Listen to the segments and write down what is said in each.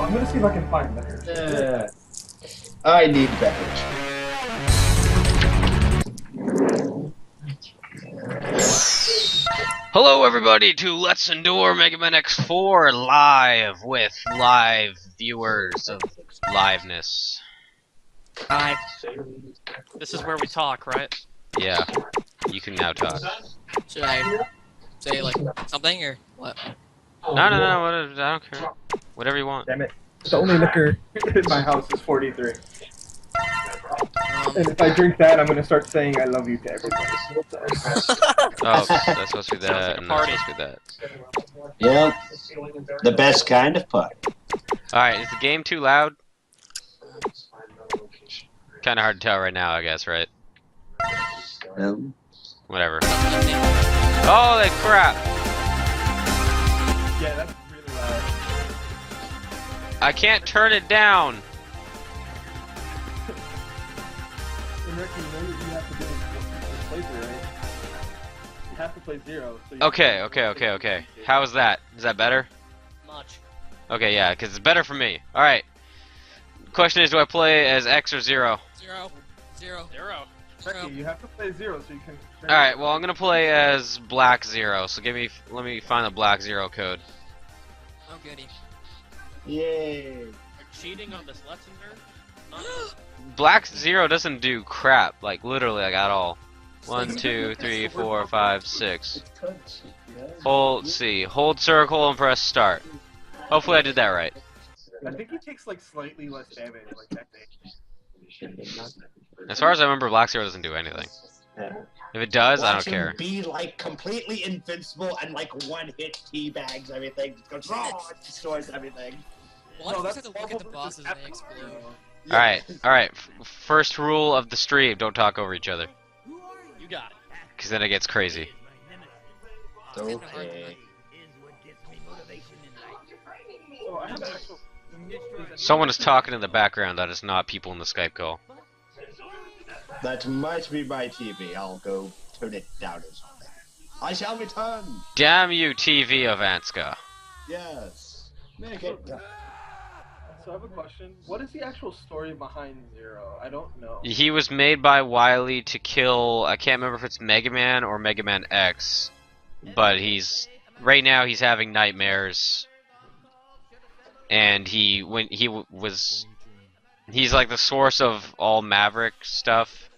Well, I'm gonna see if I can find better. Yeah. I need beverage. Hello everybody to Let's Endure Megaman X4 live with live viewers of liveness. Hi. This is where we talk, right? Yeah, you can now talk. Should I say like something or what? No, I don't care. Whatever you want. Damn it. The only liquor in my house is 43. And if I drink that, I'm gonna start saying I love you to everybody. Oh, that's supposed to be that, and that's supposed to be that. Yeah. The best kind of puck. Alright, is the game too loud? Kinda hard to tell right now, I guess, right? Whatever. Holy crap! Yeah, that's really loud. I can't turn it down! And Ricky, you know you have to do this playthrough, right? You have to play 0. So you Okay. How is that? Is that better? Much. Okay, yeah, because it's better for me. Alright. Question is, do I play as X or 0? Zero. Ricky, you have to play 0 so you can... Alright, well I'm gonna play as Black 0, so let me find the Black 0 code. Oh goody. Yay. You're cheating on this lesson, nerd? Black 0 doesn't do crap, like literally like at all. 1, 2, 3, 4, 5, 6. Hold C. Hold circle and press start. Hopefully I did that right. I think he takes like slightly less damage, like that thing. As far as I remember, Black 0 doesn't do anything. If it does, I don't care. Be like completely invincible and like one hit teabags everything. Just goes, oh, it destroys everything. Well, I just have to look at the bosses and they explode. Alright. First rule of the stream, don't talk over each other. You got it. Because then it gets crazy. Okay. So I have an actual... Someone is talking in the background, that is not people in the Skype call. That might be my TV. I'll go turn it down or something. I shall return. Damn you, TV Avanska. Yes. Make it. So I have a question. What is the actual story behind 0? I don't know. He was made by Wily to kill, I can't remember if it's Megaman or Megaman X, but right now he's having nightmares, and he's like the source of all Maverick stuff,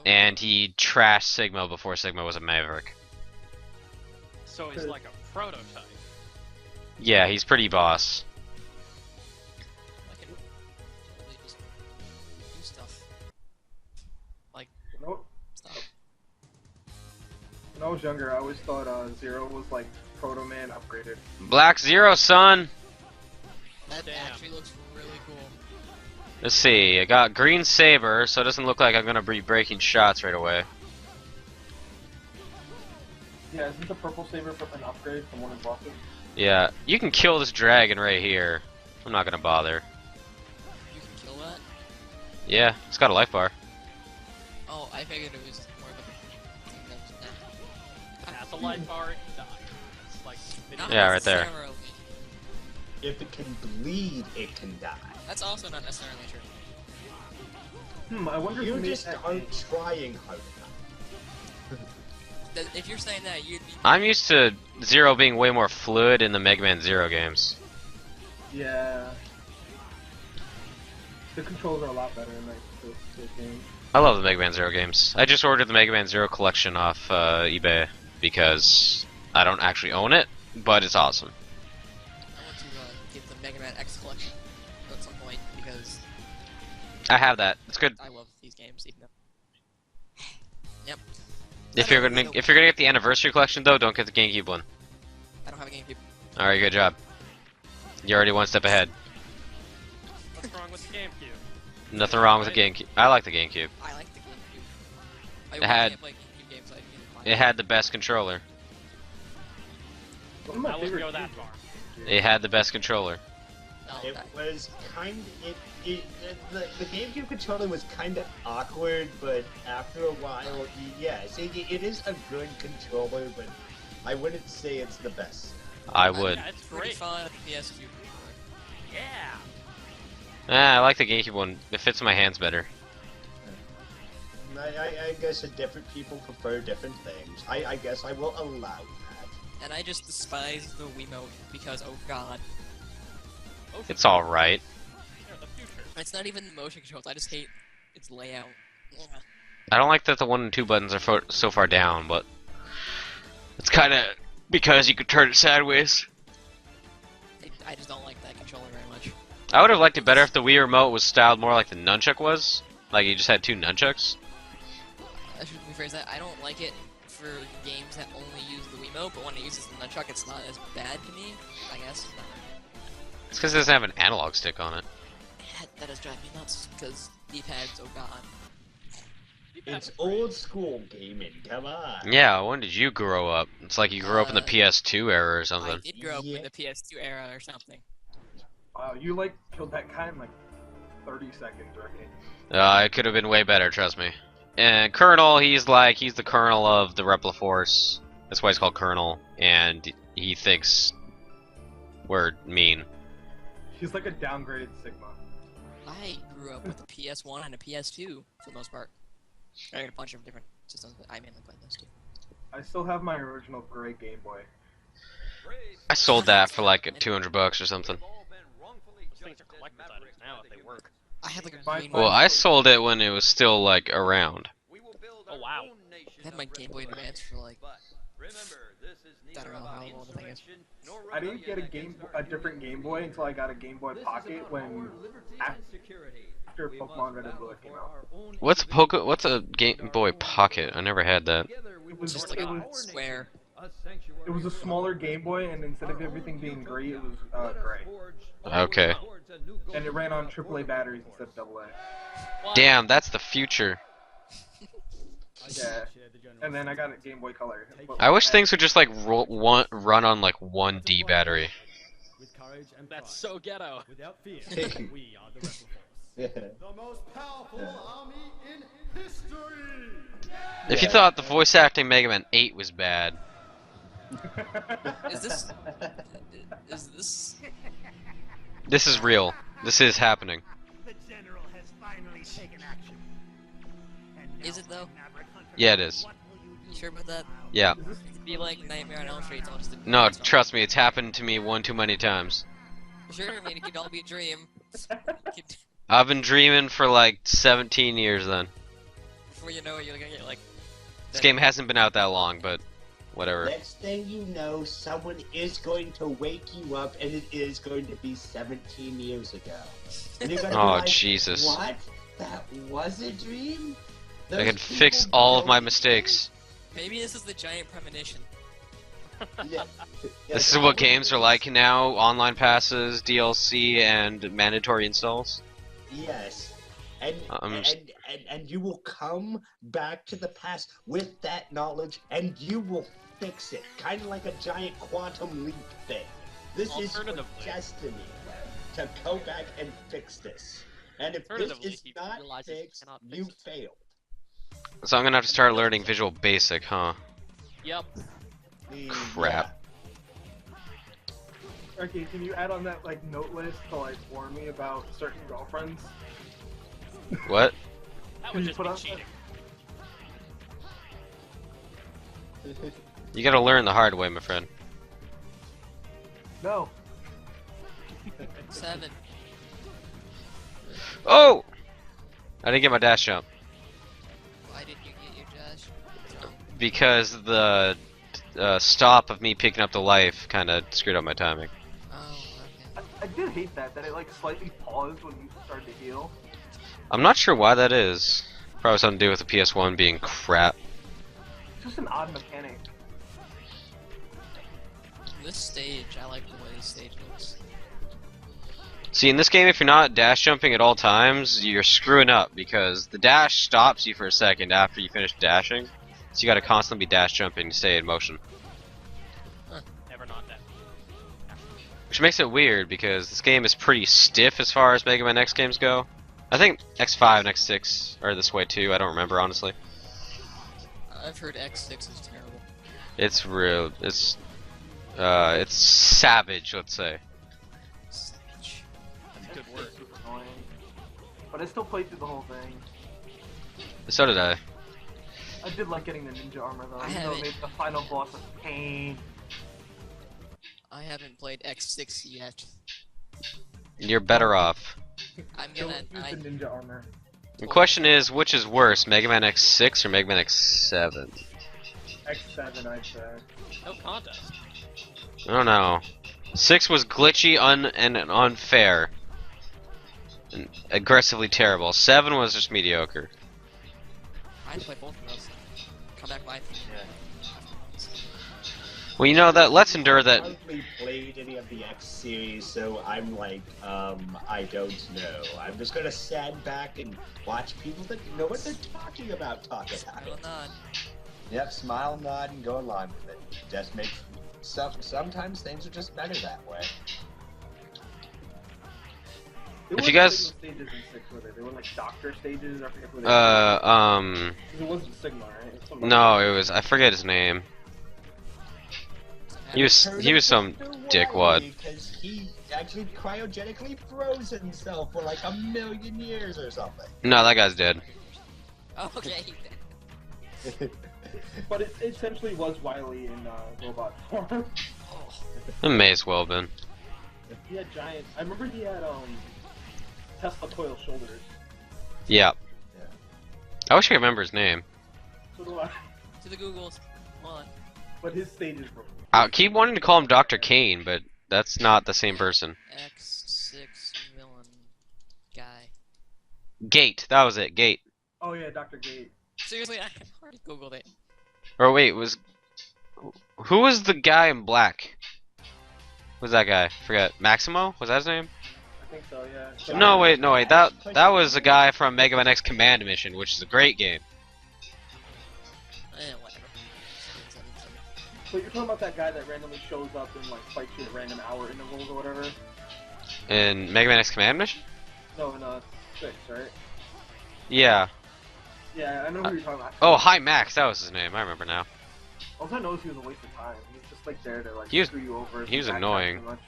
and he trashed Sigma before Sigma was a Maverick. So he's like a prototype. Yeah, he's pretty boss. I can totally just do stuff. Like Nope. stuff. When I was younger, I always thought 0 was like Proto Man upgraded. Black 0, son! That Damn. actually looks really cool. Let's see, I got Green Saber, so it doesn't look like I'm gonna be breaking shots right away. Yeah, isn't the Purple Saber an upgrade from one of the bosses? Yeah, you can kill this dragon right here. I'm not gonna bother. You can kill that? Yeah, it's got a life bar. Oh, I figured it was more of a thing that was That's a light bar, it can die. It's like Not Yeah, right there. necessarily. If it can bleed, it can die. That's also not necessarily true. I wonder if You we made just that aren't trying hard enough. If you're saying that, you'd be. I'm used to 0 being way more fluid in the Mega Man 0 games. Yeah. The controls are a lot better in like this game. I love the Mega Man 0 games. I just ordered the Mega Man 0 collection off eBay because I don't actually own it, but it's awesome. I want to get the Mega Man X collection at some point because I have that. It's good. I love these games. Even though. Yep. If you're gonna get the anniversary collection though, don't get the GameCube one. I don't have a GameCube. All right, good job. You're already one step ahead. what's wrong with the GameCube? Nothing wrong with the GameCube. I like the GameCube. I like the GameCube. I It had- can't play GameCube games. I need to find It had the best controller. One of my I wouldn't favorite go that games- far. It had the best controller. No, It was the GameCube controller was kind of awkward, but after a while, yes, it is a good controller, but I wouldn't say it's the best. I would. Yeah, it's Pretty great. fun at the PS2. Yeah. I like the GameCube one. It fits my hands better. I guess that different people prefer different things. I guess I will allow that. And I just despise the Wiimote because, oh god. It's alright. They're the future. It's not even the motion controls, I just hate its layout. Ugh. I don't like that the 1 and 2 buttons are so far down, but it's kind of because you could turn it sideways. I just don't like that controller very much. I would have liked it better if the Wii remote was styled more like the nunchuck was. Like you just had 2 nunchucks. I should rephrase that. I don't like it for games that only use the Wiimote, but when it uses the nunchuck, it's not as bad to me, I guess. It's because it doesn't have an analog stick on it. That does drive me nuts, because D-pads, oh god. It's old school gaming, come on. Yeah, when did you grow up? It's like you grew up in the PS2 era or I something. did grow up Yeah. in the PS2 era or something. Wow, you like killed that guy in like 30 seconds, Ricky. It could have been way better, trust me. And Colonel, he's the Colonel of the Repla Force. That's why he's called Colonel, and he thinks we're mean. He's like a downgraded Sigma. I grew up with a PS1 and a PS2, for the most part. I had a bunch of different systems, but I mainly played those two. I still have my original gray Game Boy. I sold that for like $200 or something. Those things are collector's items now if they work. I had like a Fine. green Well, one. I sold it when it was still like around. Oh wow. I had my Game Boy Advance for like, I don't know how old the thing is. I didn't get a different Game Boy until I got a Game Boy Pocket when after Pokemon Red and Blue came out. What's a Game Boy Pocket? I never had that. It was Just like a square. It was a smaller Game Boy, and instead of everything being gray, it was gray. Okay. And it ran on AAA batteries instead of AA. Damn, that's the future. Yeah. And then I got a Game Boy Color. I wish things would just like run on like 1D battery. That's so ghetto. Without fear, we are the Rebel Force. Yeah. The most powerful army in history! If you thought the voice acting Mega Man 8 was bad, Is this... Is this... this is real. This is happening. The general has finally taken action. And Is it though? Yeah, it is. You sure about that? Yeah. It'd be like Nightmare on Elm Street, I'll just... No, trust me, it's happened to me one too many times. Sure, I mean, it could all be a dream. I've been dreaming for like 17 years then. Before you know it, you're gonna get like... This game hasn't been out that long, but whatever. Next thing you know, someone is going to wake you up, and it is going to be 17 years ago. And you're gonna be Oh, like, Jesus. What? That was a dream? I Those could fix people all of my don't- mistakes. Maybe this is the giant premonition. Yeah. This is what games are like now, online passes, DLC, and mandatory installs. Yes. And, I'm and, just- and you will come back to the past with that knowledge, and you will fix it. Kind of like a giant quantum leap thing. This is your Alternatively- destiny to go back and fix this. And if this Alternatively, is he not realizes he fixed, cannot fix you it. failed. So I'm gonna have to start learning Visual Basic, huh? Yep. Crap. Okay, can you add on that like note list to like warn me about certain girlfriends? What? That Can would you just put be up cheating. You gotta learn the hard way, my friend. No. 7. Oh! I didn't get my dash jump. Why didn't you get your dash? Because the stop of me picking up the life kinda screwed up my timing. Oh, okay. I did hate that it like slightly paused when you started to heal. I'm not sure why that is. Probably something to do with the PS1 being crap. It's just an odd mechanic. This stage, I like the way this stage looks. See, in this game, if you're not dash jumping at all times, you're screwing up because the dash stops you for a second after you finish dashing. So you gotta constantly be dash jumping to stay in motion. Never not that. Which makes it weird because this game is pretty stiff as far as Mega Man X games go. I think X5 and X6 are this way too, I don't remember honestly. I've heard X6 is terrible. It's real, it's... It's savage, let's say. Savage. That's a good word. This was annoying. But I still played through the whole thing. So did I. I did like getting the ninja armor though. I Even though it haven't- made the final boss a pain. I haven't played X6 yet. You're better off. I'm Don't gonna. use the ninja armor. The question is, which is worse, Mega Man X6 or Mega Man X7? X7, I'd say. No contest. I don't know. 6 was glitchy, and unfair. And aggressively terrible. 7 was just mediocre. I'd play both of those. Come back live. Well, you know that. Let's endure that. I hardly played any of the X series, so I'm like, I don't know. I'm just gonna stand back and watch people that know what they're talking about talk about Will it. not. Yep, smile, nod, and go along with it. Just make sometimes things are just better that way. There If you wasn't guys- Sigma stages in 6, were there? They were like doctor stages, I forget what they were. It wasn't Sigma, right? It was something No, like it was. I forget his name. He was some dickwad. Because he actually cryogenically froze himself for like 1,000,000 years or something. No, that guy's dead. Oh, okay. But it essentially was Wily in robot form. Oh, It may as well have been. He had giant. I remember he had Tesla coil shoulders. Yeah. Yeah. I wish I could remember his name. So do I. to the Googles. Come on. But his stages were. I keep wanting to call him Dr. Kane, but that's not the same person. X6 villain guy. Gate. That was it. Gate. Oh yeah, Dr. Gate. Seriously, I already googled it. Or wait, who was the guy in black? Who's that guy? Forget. Maximo? Was that his name? I think so. Yeah. No, wait. That was a guy from Mega Man X Command Mission, which is a great game. Whatever. But you're talking about that guy that randomly shows up and like fights you at random hour intervals or whatever. In Mega Man X Command Mission? No, in 6, right? Yeah. Yeah, I know who you're talking about. Oh, Hi Max. That was his name. I remember now. All I know is he was a waste of time. He was just like there to like He was- screw you over. he was backtrack annoying. too much.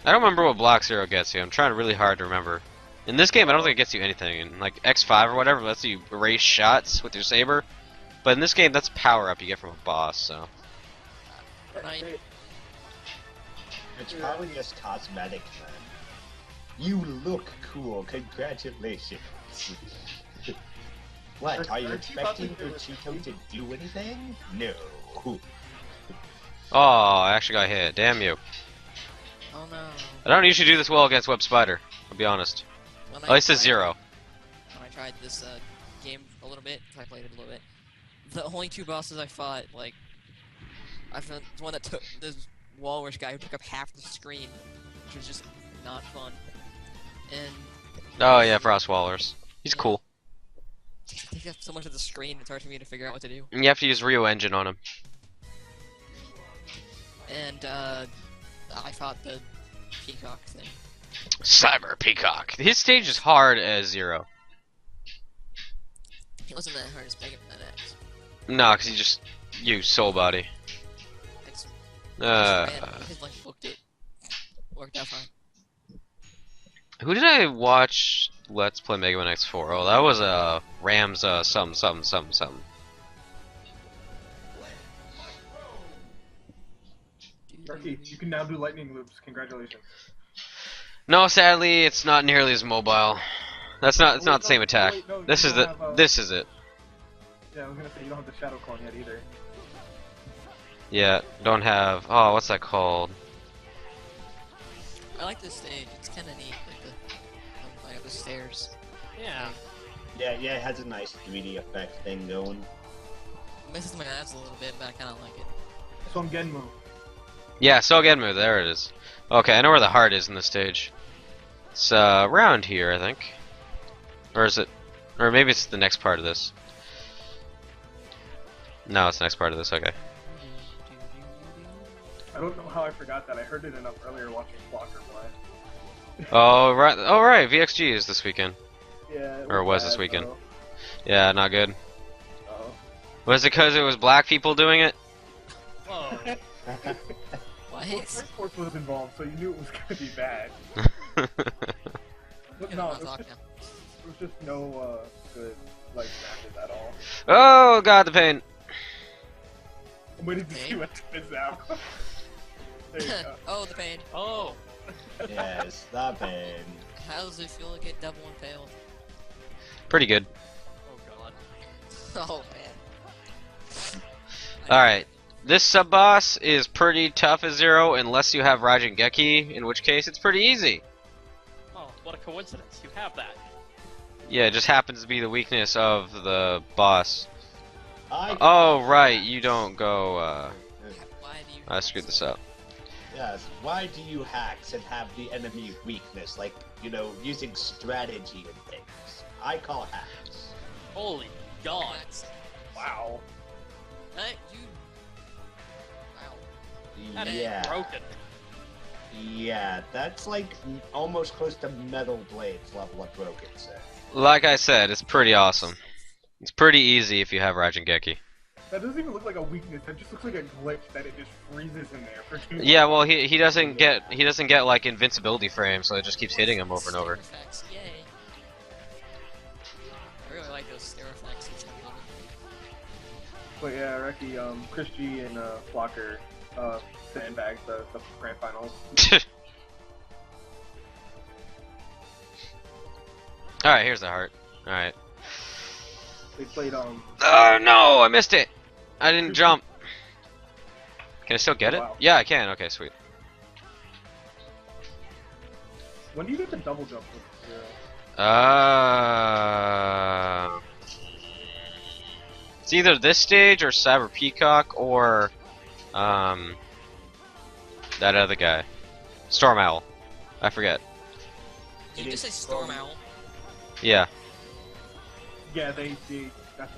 I don't remember what Block Zero gets you. I'm trying really hard to remember. In this game, I don't think it gets you anything. In like X5 or whatever, it lets you erase shots with your saber. But in this game, that's a power up you get from a boss. So Right. Hey, It's probably just cosmetic, man. You look cool. Congratulations. What? Are you Aren't you expecting about to do Uchito to do anything? No. oh, I actually got hit. Damn you! Oh no. I don't usually do this well against Web Spider. I'll be honest. When At least it's tried- 0. When I tried this game a little bit, 'cause I played it a little bit, the only 2 bosses I fought, like, I found the one that took this Walrus guy who took up half the screen, which was just not fun. And Oh yeah, Frost Wallers. He's cool. he took up so much of the screen, it's hard for me to figure out what to do. And you have to use Rio Engine on him. And I fought the Peacock thing. Cyber Peacock. His stage is hard as 0. It wasn't that hard as Megaman X. No, because he just used Soul Body. It's Uh, his like booked it. Worked out fine. who did I watch Let's Play Mega Man X4? Oh, that was Rams something. Reki, you can now do lightning loops. Congratulations. No, sadly, it's not nearly as mobile. That's not. It's Wait, not the same no, attack. wait, no, This you is don't the. have, This is it. Yeah, I was gonna say you don't have the shadow clone yet either. Yeah. Don't have. Oh, what's that called? I like this stage. It's kind of neat. Like the stairs. Yeah. Yeah, it has a nice 3D effect thing going. It messes my ass a little bit, but I kind of like it. So I'm Genmu. Yeah, Sogenmu. There it is. Okay, I know where the heart is in this stage. It's around here, I think. Or is it? Or maybe it's the next part of this. No, it's the next part of this. Okay. I don't know how I forgot that. I heard it enough earlier watching Blocker play. Oh right. Oh right. VXG is this weekend. Yeah. Or was bad, this weekend. though. Yeah, not good. Oh. Was it because it was black people doing it? Whoa. What? Well, sports was involved, so you knew it was gonna be bad. But Yeah, no, I'll it was, talk just, now. there was just no good like matches at all. Oh god, the pain. I'm waiting to see Pain? what spits out. There you go. Oh, the pain. Oh. Yes, the pain. How does it feel to get double impaled? Pretty good. Oh god. Oh man. Alright. This sub-boss is pretty tough as Zero unless you have Raijin, in which case it's pretty easy. Oh, what a coincidence. You have that. Yeah, it just happens to be the weakness of the boss. I Oh, right, you don't go, Why do you? I screwed this up. Yes. Why do you hacks and have the enemy weakness? Like, you know, using strategy and things. I call hacks. Holy god. Wow. Hey, you. Wow. That is Yeah. broken. Yeah, that's like almost close to Metal Blades level of broken, sir. Like I said, it's pretty awesome. It's pretty easy if you have Raijin. That doesn't even look like a weakness. That just looks like a glitch that it just freezes in there for too long. Yeah, well, he doesn't get like invincibility frame, so it just keeps hitting him over and over. Stair effects, yay. I really like those stair effects. It's kind of But yeah, Reki, Chris G and Flocker sandbagged the grand finals. Alright, here's the heart. Alright. They played Oh no, I missed it! I didn't jump. Can I still get it? Wow. Yeah, I can. Okay, sweet. When do you get the double jump with Zero? It's either this stage or Cyber Peacock or that other guy, Storm Owl. I forget. Did you just say Storm Owl? Yeah. Yeah, that's the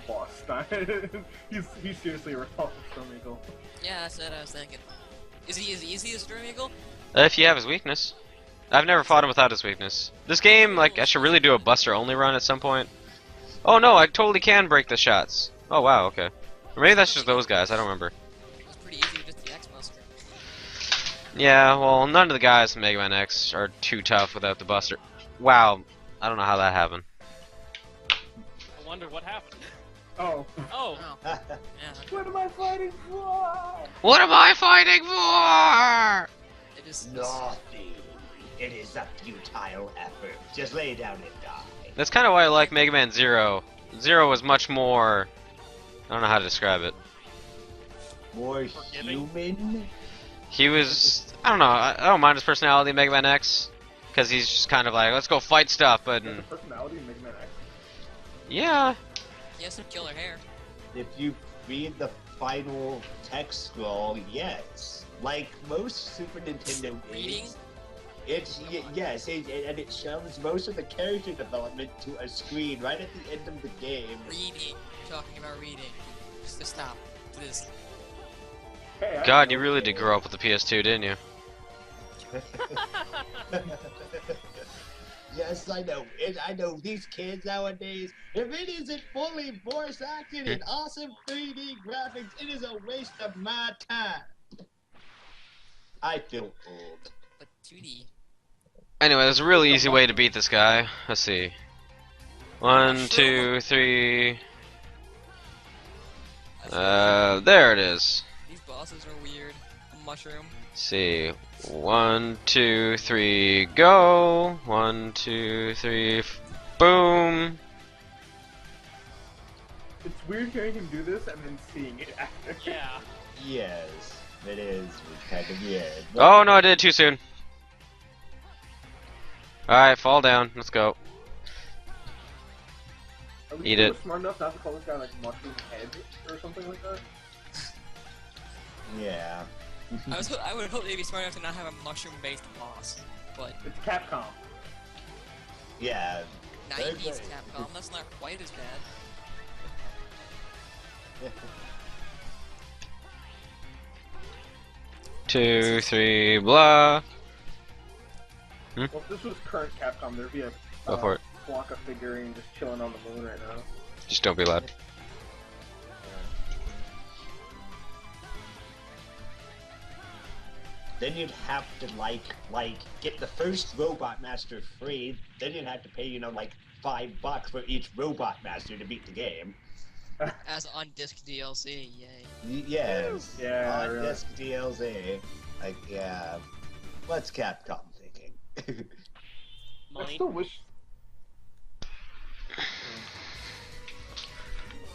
boss. he's seriously a repulsive Storm Eagle. Yeah, that's what I was thinking. Is he as easy as Storm Eagle? If you have his weakness. I've never fought him without his weakness. This game, like, I should really do a Buster only run at some point. Oh no, I totally can break the shots. Oh wow, okay. Or maybe that's just those guys. I don't remember. It was pretty easy with just the X Buster. Yeah, well, none of the guys in Mega Man X are too tough without the Buster. Wow, I don't know how that happened. I wonder what happened. Oh. Oh. Oh, yeah. What am I fighting for? What am I fighting for? It just. Nothing. It is a futile effort. Just lay down and die. That's kind of why I like Mega Man Zero. Zero was much more. I don't know how to describe it. More Forgiving. human? He was. I don't know. I don't mind his personality in Mega Man X. Because he's just kind of like, let's go fight stuff, but. The personality in Mega Man X. Yeah. He has some killer hair. If you read the final text scroll, yes. Like most Super Nintendo Reading? games, yes, and it shows most of the character development to a screen right at the end of the game. Reading. You're talking about reading. Just stop. Please. Hey, I God, know. you really did grow up with the PS2, didn't you? Yes, I know. And I know these kids nowadays, if it isn't fully voice acted and awesome 3D graphics, it is a waste of my time. I feel old. But 2D. Anyway, there's a really easy way to beat this guy. Let's see. 1, 2, 3. There it is. These bosses are weird. A mushroom. Let's see. 1, 2, 3, go. 1, 2, 3, boom. It's weird hearing him do this and then seeing it after. Yeah. Yes, it is kind of weird. Oh no, I did it too soon. Alright, fall down. Let's go. Are we Eat still it. smart enough not to call this guy like Mushroom Head or something like that? Yeah. I would hope they'd be smart enough to not have a mushroom-based boss. But It's Capcom. Yeah. 90s Very Capcom, that's not quite as bad. 2, 3, blah. Well, if this was current Capcom, there'd be a Go for it. Blanca figurine just chilling on the moon right now. Just don't be loud. then you'd have to like get the first robot master free. Then you'd have to pay, you know, like $5 for each robot master to beat the game. As on disc DLC, yay. Yes. Yeah, On really. disc DLC. Like, yeah. What's Capcom thinking? I Money. still wish.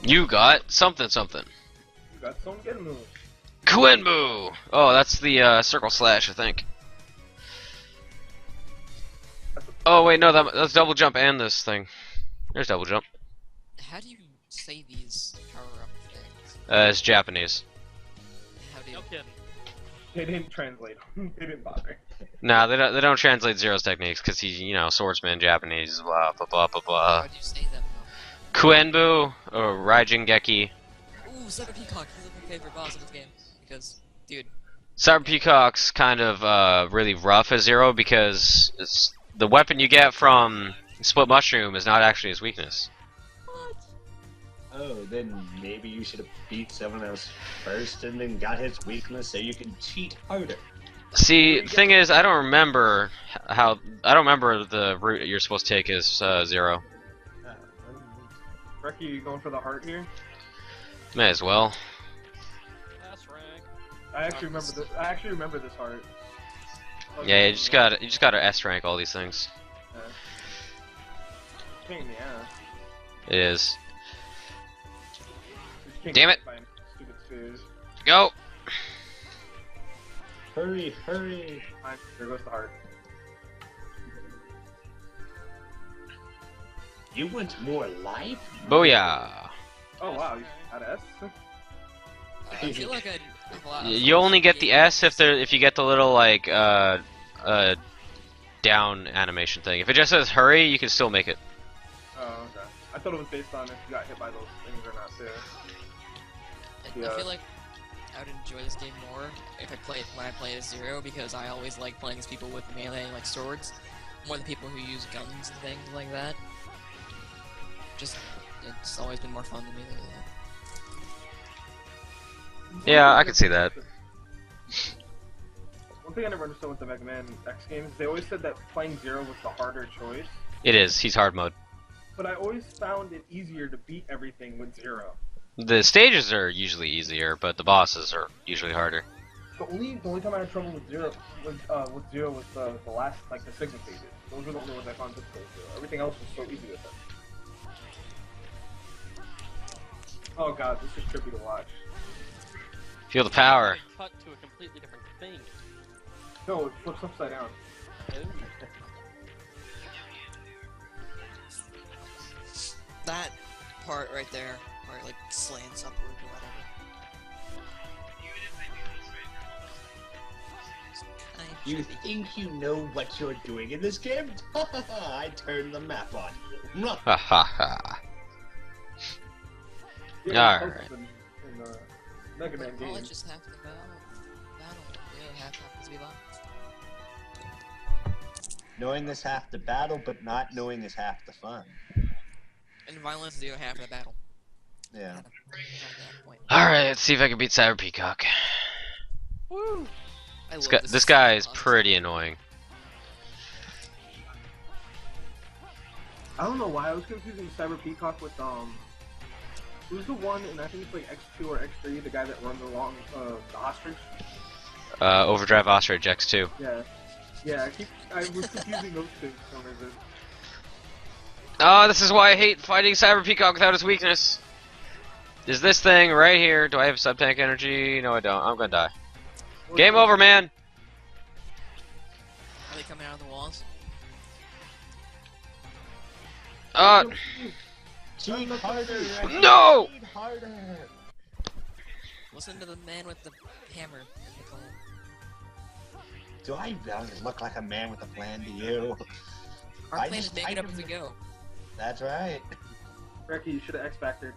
You got something. You got some good moves. Quenmu! Oh, that's the circle slash, I think. Oh wait, no, that's double jump and this thing. There's double jump. How do you say these power-up things? It's Japanese. How do you... No kidding. They didn't translate. They didn't bother. Nah, they don't translate Zero's techniques because he's, you know, swordsman Japanese. Blah blah blah blah blah. How do you say them though? Quenbu or Raijingeki. Ooh, Cyber Peacock. This is my favorite boss in this game. Because, dude, Cyber Peacock's kind of really rough as Zero because it's the weapon you get from Split Mushroom is not actually his weakness. Oh, then maybe you should have beat someone else first and then got his weakness so you can cheat harder. See, the thing is, I don't remember the route you're supposed to take as Zero. Reki, you going for the heart here? May as well. That's rank. I actually remember this heart. Yeah, you just gotta S rank all these things. Pain in the ass. It is. Just can't Damn get it. by stupid spheres. Go. Hurry, hurry! Fine, there goes the heart. You want more life? Booyah. Oh wow, you got S? I feel like I'd... You only get the S if you get the little like down animation thing. If it just says hurry, you can still make it. Oh, okay. I thought it was based on if you got hit by those things or not too. I feel like I would enjoy this game more if when I play as Zero, because I always like playing as people with melee like swords, more than people who use guns and things like that. Just, it's always been more fun to me than that. Yeah, I could see that. One thing I never understood with the Mega Man X games, they always said that playing Zero was the harder choice, It is. He's hard mode. but I always found it easier to beat everything with Zero. The stages are usually easier, but the bosses are usually harder. The only time I had trouble with Zero was the last, like the Sigma stages. Those were the only ones I found difficult with Zero. Everything else was so easy with them. Oh god, this is trippy to watch. Feel the power. They cut to a completely different thing. No, it flips upside down. That part right there, where it like slants upward or whatever. You think you know what you're doing in this game? I turned the map on you. Ha ha ha. Yeah, Alright. in the Mega Man Well, game. it's just half the battle. Yeah, half happens to be that. Knowing is half the battle, but not knowing is half the fun. And violence do half the battle. Yeah. Kind of, that point. Alright, let's see if I can beat Cyber Peacock. Woo! I This love guy is boss. pretty annoying. I don't know why I was confusing Cyber Peacock with who's the one, and I think it's like X2 or X3, the guy that runs along the ostrich. Overdrive Ostrich X2. Yeah, yeah. I was confusing those two for some reason. Oh, this is why I hate fighting Cyber Peacock without his weakness. Is this thing right here? Do I have sub-tank energy? No, I don't. I'm gonna die. Game over, man! Are they coming out of the walls? Cheat harder! No! Cheat harder! Listen to the man with the hammer in the clan. Do I really look like a man with a plan to you? Our I plan is just make it up typed as we go. That's right. Reki, you should have X Factored.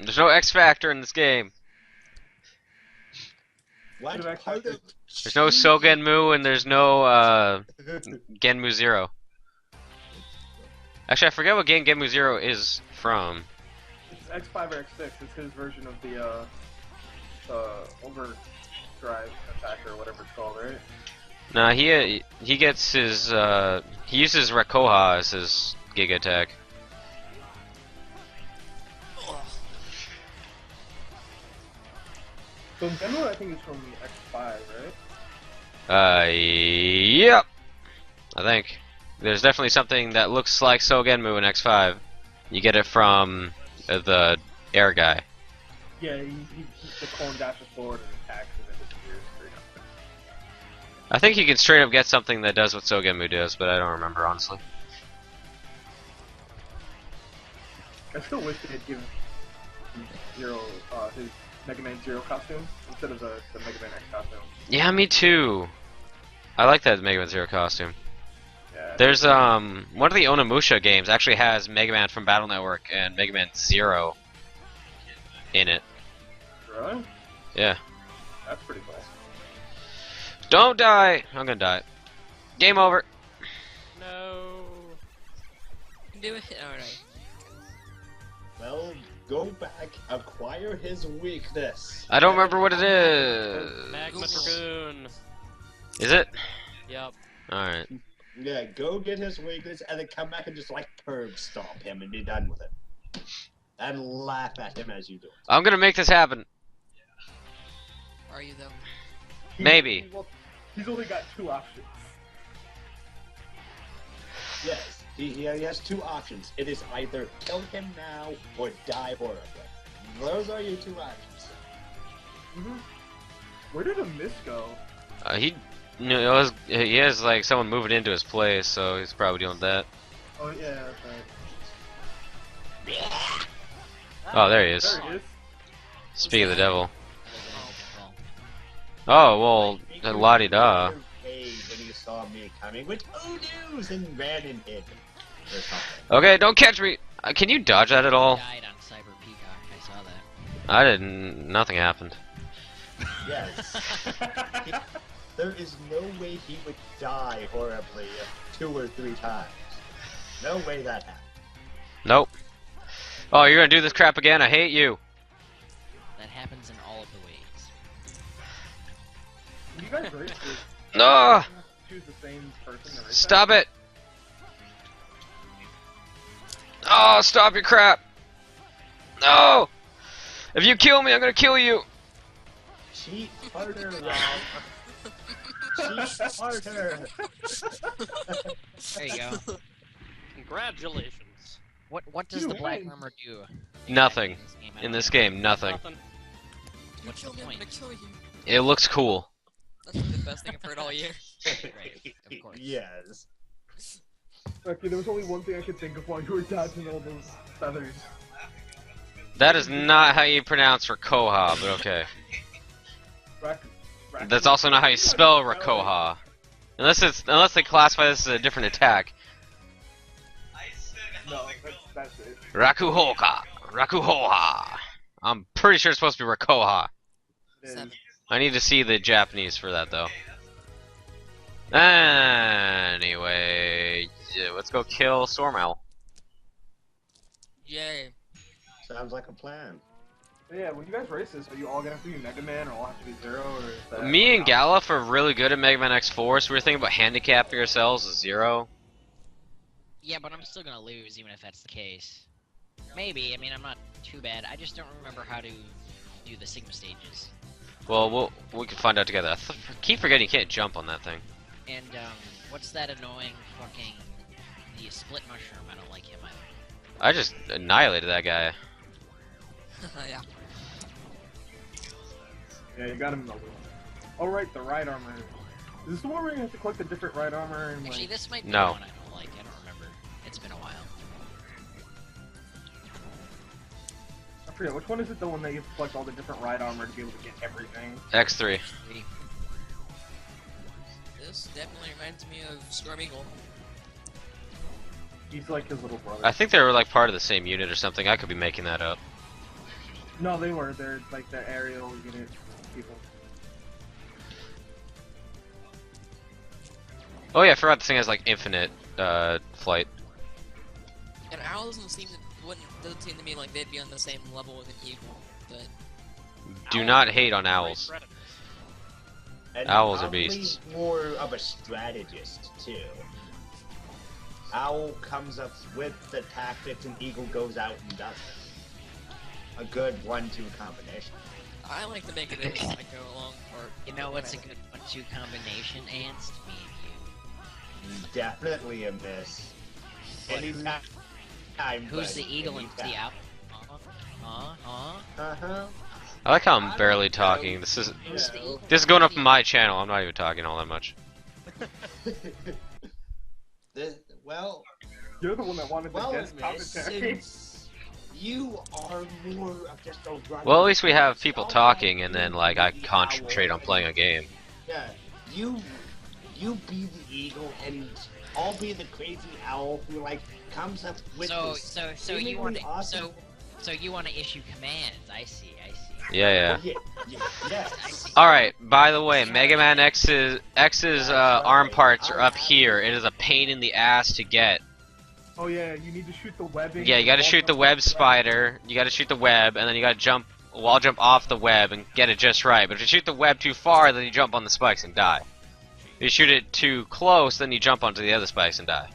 There's no X Factor in this game. What Should've part expected. of There's no Sogenmu and there's no Genmu Zero. Actually, I forget what game Genmu Zero is from. It's X5 or X6. It's his version of the over drive attack or whatever it's called, right? Nah, he gets his he uses Rekoha as his Giga attack. So Genma, I think, is from X5, right? Yep. I think there's definitely something that looks like Sogenmu in X5. You get it from the air guy. Yeah, he the clone dashes forward and attacks and then disappears straight up. I think you can straight up get something that does what Sogenmu does, but I don't remember honestly. I still wish they had given Zero his Mega Man Zero costume instead of the Mega Man X costume. Yeah, me too. I like that Mega Man Zero costume. Yeah. There's one of the Onimusha games actually has Mega Man from Battle Network and Mega Man Zero in it. Really? Yeah. That's pretty cool. Don't die! I'm gonna die. Game over. No. Do it. Alright. Well, go back, acquire his weakness. I don't remember what it is. Magma Dragoon. Is it? Yep. Alright. Yeah, go get his weakness and then come back and just like curb stomp him and be done with it. And laugh at him as you do it. I'm gonna make this happen. Are you though? Maybe. He's only got 2 options. Yes, he has 2 options. It is either kill him now or die horribly. Those are your 2 options. Where did a miss go? He has like someone moving into his place, so he's probably doing that. Oh yeah, that's right. Oh, there he is. There he is. Speak of the devil. Oh, well, la-di-da. Hey, when he saw me coming with oh news and ran and hid. Or something. Okay, don't catch me! Can you dodge that at all? Died on Cyber Peacock. I saw that. I didn't. Nothing happened. Yes. There is no way he would die horribly 2 or 3 times. No way that happened. Nope. Oh, you're gonna do this crap again? I hate you. That happens in all of the ways. You guys race this. No! Choose the same person to race. Stop it! Oh, stop your crap! No! If you kill me, I'm gonna kill you! Cheat harder, Rob. Cheat harder. There you go. Congratulations. What does the black armor do? Nothing. Exactly In this game, nothing. Nothing. What's Kill the me, I'm point? gonna kill you. It looks cool. That's the best thing I've heard all year. Right, of course. Yes. Okay, there was only one thing I could think of while you were dodging all those feathers. That is not how you pronounce Rekoha, but okay. That's also not how you spell Rekoha. Unless they classify this as a different attack. No, that's it. Rakuhoka! Rakuhoha! I'm pretty sure it's supposed to be Rekoha. It is. 7. I need to see the Japanese for that though. Anyway, yeah, let's go kill Storm Owl. Yay. Sounds like a plan. But yeah, when you guys race this, are you all gonna have to be Mega Man or all have to be Zero or is that Me and Galuf are really good at Mega Man X4, so we were thinking about handicapping ourselves as Zero. Yeah, but I'm still gonna lose even if that's the case. Maybe. I mean, I'm not too bad. I just don't remember how to do the Sigma stages. Well, we can find out together. I keep forgetting you can't jump on that thing. And what's that annoying fucking the split mushroom? I don't like him either. I just annihilated that guy. Yeah. Yeah, you got him in the loop. Oh right, the ride armor. Is this the one where you have to collect the different ride armor and Actually, like... this might be No. the one I don't like. I don't remember. It's been a while. I forget, which one is it the one that you have to collect all the different ride armor to be able to get everything? X3. This definitely reminds me of Storm Eagle. He's like his little brother. I think they were like part of the same unit or something. I could be making that up. No, they were. They're like the aerial unit people. Oh yeah, I forgot this thing has like infinite flight. And Owl doesn't seem to me like they'd be on the same level with an Eagle, but Do not hate on owls. Predators. And Owls are probably beasts. more of a strategist too. Owl comes up with the tactics and Eagle goes out and does it. A good 1-2 combination. I like to make it as I go along. Or You know what's a good 1-2 combination, Ants? Me and you. Definitely a miss. Anytime. Who's the buddy, eagle and who's the anytime. owl? Uh-huh. I like how I'm barely talking. This is going up on my channel. I'm not even talking all that much. Well, You're the one that wanted to guest miss, commentary. since you are more of just a runner. Well, at least we have people talking, and then like I concentrate on playing a game. Yeah, you be the eagle, and I'll be the crazy owl who like comes up with So this so seemingly you want to awesome. so you want to issue commands? I see. Yeah. Yes. Alright, by the way, Megaman X's arm parts are up here. It is a pain in the ass to get. Oh yeah, you need to shoot the webbing. Yeah, you gotta shoot the web spider, you gotta shoot the web, and then you gotta wall jump off the web and get it just right. But if you shoot the web too far, then you jump on the spikes and die. If you shoot it too close, then you jump onto the other spikes and die.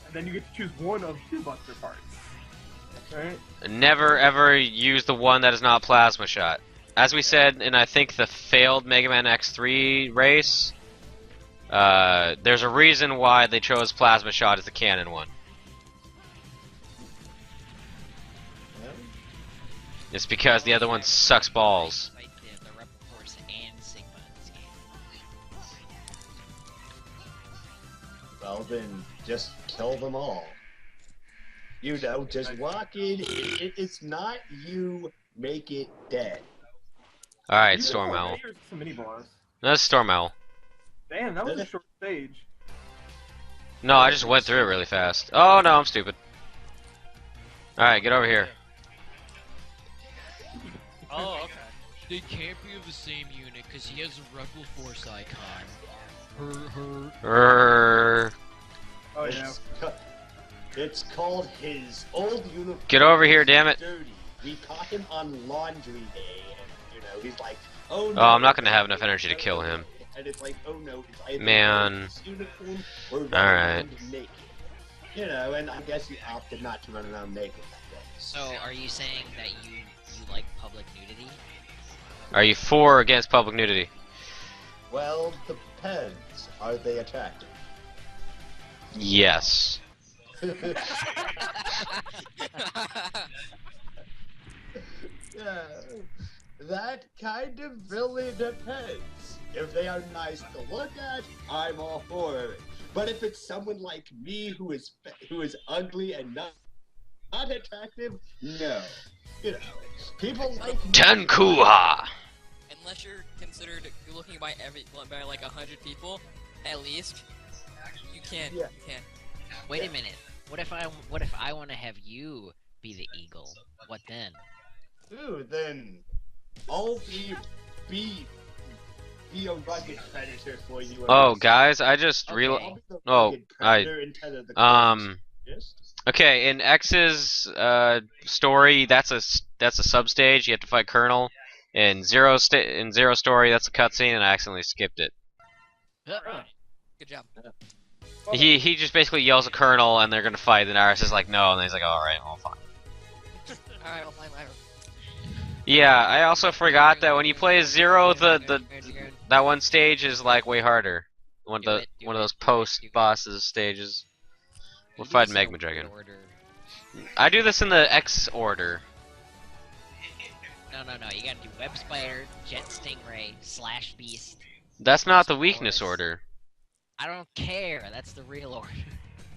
And then you get to choose one of 2 buster parts. Right? Never ever use the one that is not plasma shot. As we said in I think the failed Mega Man X3 race, there's a reason why they chose plasma shot as the canon one. It's because the other one sucks balls. Like the Rebel Force and Sigma in this game. Well then, just kill them all. You know, just walk in. It's not you. Make it dead. Alright, Storm Owl. Here's some mini boss. That's Storm Owl. Damn, that was a short stage. No, I just went through it really fast. Oh no, I'm stupid. Alright, get over here. Oh, okay. They can't be of the same unit because he has a Rebel Force icon. Oh yeah. It's called his old uniform. Get over here, damn it. Dirty. We caught him on laundry day, and you know he's like, oh no. Oh, I'm not gonna have enough energy to kill him. And it's like, oh no, it's either Man. his uniform or running Alright. around naked. You know, and I guess he opted not to run around naked that day. So are you saying that you like public nudity? Are you for or against public nudity? Well, depends. Are they attractive? Yes. Yeah, that kind of really depends. If they are nice to look at, I'm all for it. But if it's someone like me who is ugly and not attractive, no. You know, people like me. Tankuha! Unless you're considered looking by like 100 people, at least, you can't. Yeah. You can't. Wait a minute. What if I want to have you be the eagle? What then? Dude, then I'll be a rugged predator for you. Oh, guys, I just I'll realized. be the Oh, rugged predator instead of the closest. Okay, in X's story, that's a sub-stage. You have to fight Colonel. In Zero story, that's a cutscene, and I accidentally skipped it. Good job. He just basically yells at Colonel, and they're gonna fight. And Iris is like, no, and he's like, all right, well, fine. Alright, I'll play my. Yeah, I also forgot that when you play as Zero, that one stage is like way harder. One of those post bosses stages. We'll fight Megaman Dragon. I do this in the X order. No. You gotta do Web Spider, Jet Stingray, Slash Beast. That's not the weakness order. I don't care. That's the real order.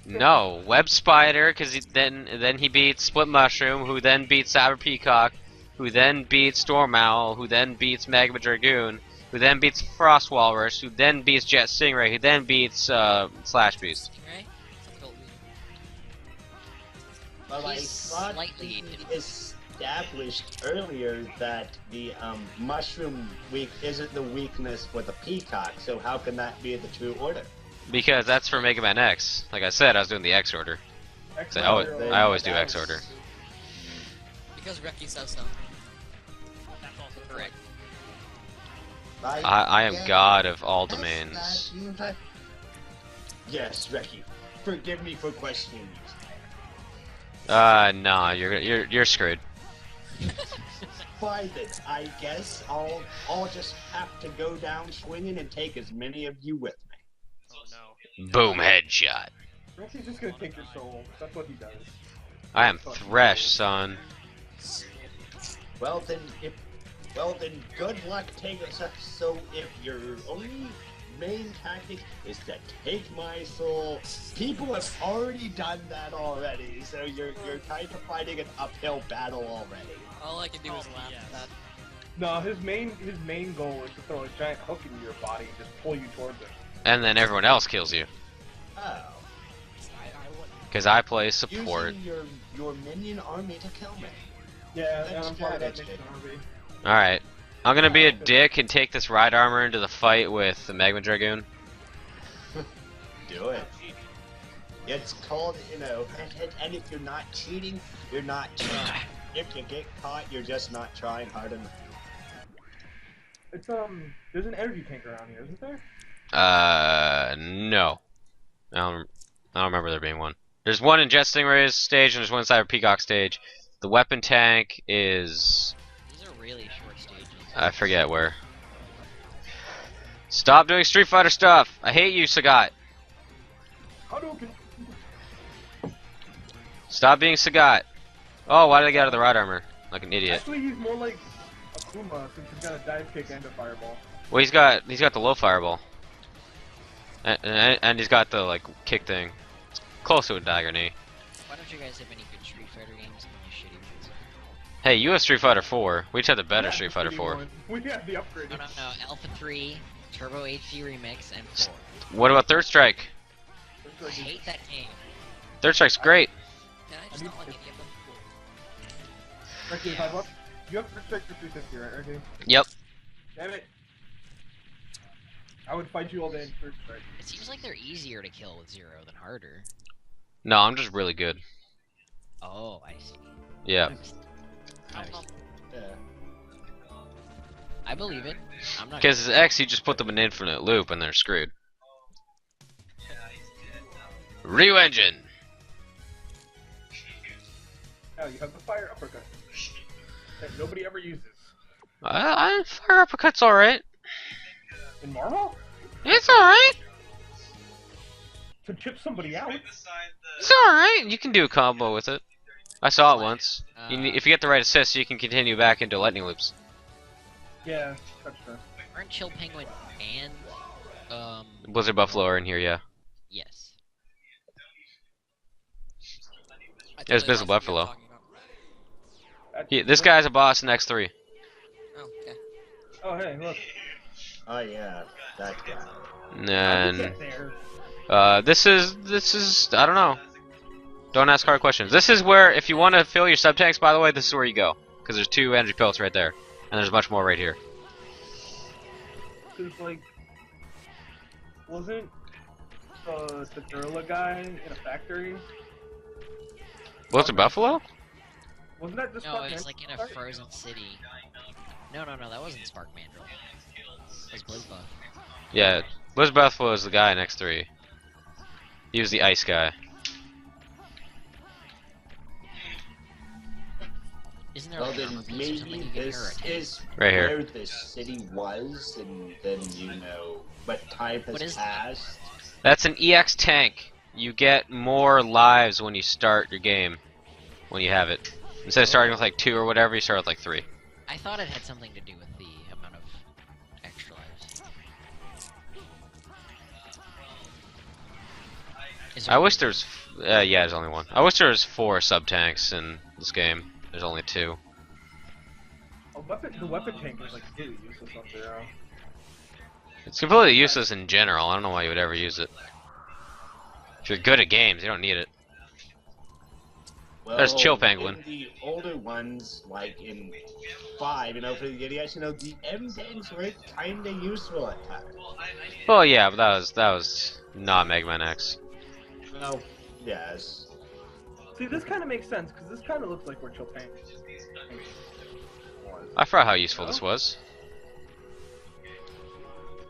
No, Web Spider, because then he beats Split Mushroom, who then beats Cyber Peacock, who then beats Storm Owl, who then beats Magma Dragoon, who then beats Frost Walrus, who then beats Jet Stingray, who then beats Slash Beast. Stingray? But I He's thought slightly he different. established earlier that the mushroom weak isn't the weakness for the peacock, so how can that be the true order? Because that's for Mega Man X. Like I said, I was doing the X order. So I always do X order. Because Reki says so. That's also Correct. I am god of all domains. Yes, Reki. Forgive me for questioning you. Nah, you're screwed. Fine then, I guess I'll just have to go down swinging and take as many of you with me. Oh no. Boom, headshot. Reki's just gonna take your soul. That's what he does. I am Thresh, son. Well then, good luck taking us. So if your only main tactic is to take my soul, people have already done that already. So you're kind of fighting an uphill battle already. All I can do is laugh at that. No, his main goal is to throw a giant hook into your body and just pull you towards it. And then everyone else kills you. Oh. Because I play support. Using your minion army to kill me. Yeah, That's I'm part of that strategy. mission army. Alright. I'm gonna be a dick and take this ride armor into the fight with the Megaman Dragoon. Do it. It's called, and if you're not cheating, you're not trying. If you get caught, you're just not trying hard enough. It's there's an energy tank around here, isn't there? No. I don't remember there being one. There's one in Jet Stingray's stage and there's one inside of PEACOCK stage. The weapon tank is... These are really short stages. I forget where. Stop doing Street Fighter stuff! I hate you, Sagat! Hadouken! Stop being Sagat! Oh, why did I get out of the ride armor? Like an idiot. Actually, he's more like Akuma since he's got a dive kick and a fireball. Well, he's got the low fireball. And he's got the, like, kick thing. It's close to a dagger knee. Why don't you guys have any good Street Fighter games and any shitty ones? Hey, you have Street Fighter 4. We just have the better Yeah, Street Fighter the 4. one. We have the upgrade. No, Alpha 3, Turbo HD Remix, and 4. What about Third Strike? I hate that game. Third Strike's great. Can I just not like any of them? Ricky, $5? You have first strike for 350, right, Ricky? Yep. Damn it. I would fight you all day in first strike. It seems like they're easier to kill with Zero than harder. No, I'm just really good. Oh, I see. Yeah. Yeah. I believe it. I'm not. Because X, you just put them in infinite loop and they're screwed. Ryu Engine! Now you have the fire uppercut. That nobody ever uses. Fire uppercut's alright. In Marvel? It's alright. To chip somebody out. It's alright. You can do a combo with it. I saw it once. If you get the right assist, you can continue back into lightning loops. Yeah, that's true. Aren't Chill Penguin and Blizzard Buffalo are in here, yeah. yes. There's Blizzard Buffalo. Talking about. This guy's a boss in X3. Oh, okay. Oh, hey, look. Oh yeah, that guy. And Get there. this is I don't know. Don't ask hard questions. This is where, if you want to fill your sub tanks, by the way, this is where you go, because there's 2 energy pellets right there, and there's much more right here. Cause like, wasn't the gorilla guy in a factory? Blizzard Buffalo? Wasn't that just No, Spark it was Man- like in a Sorry? frozen city. No, that wasn't Spark Mandrill. It was Blizzbuff. Yeah, Blizzard Buffalo is the guy in X3. He was the ice guy. Isn't there Well like an armor then piece or something maybe you get this hurt? is Right here. where this city was, and then what time What has is that? passed. That's an EX tank. You get more lives when you start your game. When you have it. Instead of starting with like 2 or whatever, you start with like 3. I thought it had something to do with the amount of extra lives. Is there I wish there was... yeah, there's only 1. I wish there was 4 sub-tanks in this game. There's only 2. The weapon tank is like really useless on Zero. It's completely useless in general. I don't know why you would ever use it. If you're good at games, you don't need it. Well, There's Chill Penguin. In the older ones, like in 5, for the idiots, the M tanks were kinda useful at times. Well, yeah, but that was not Mega Man X. Well, yes. See, this kind of makes sense because this kind of looks like where Chill Tank was. I forgot how useful this was.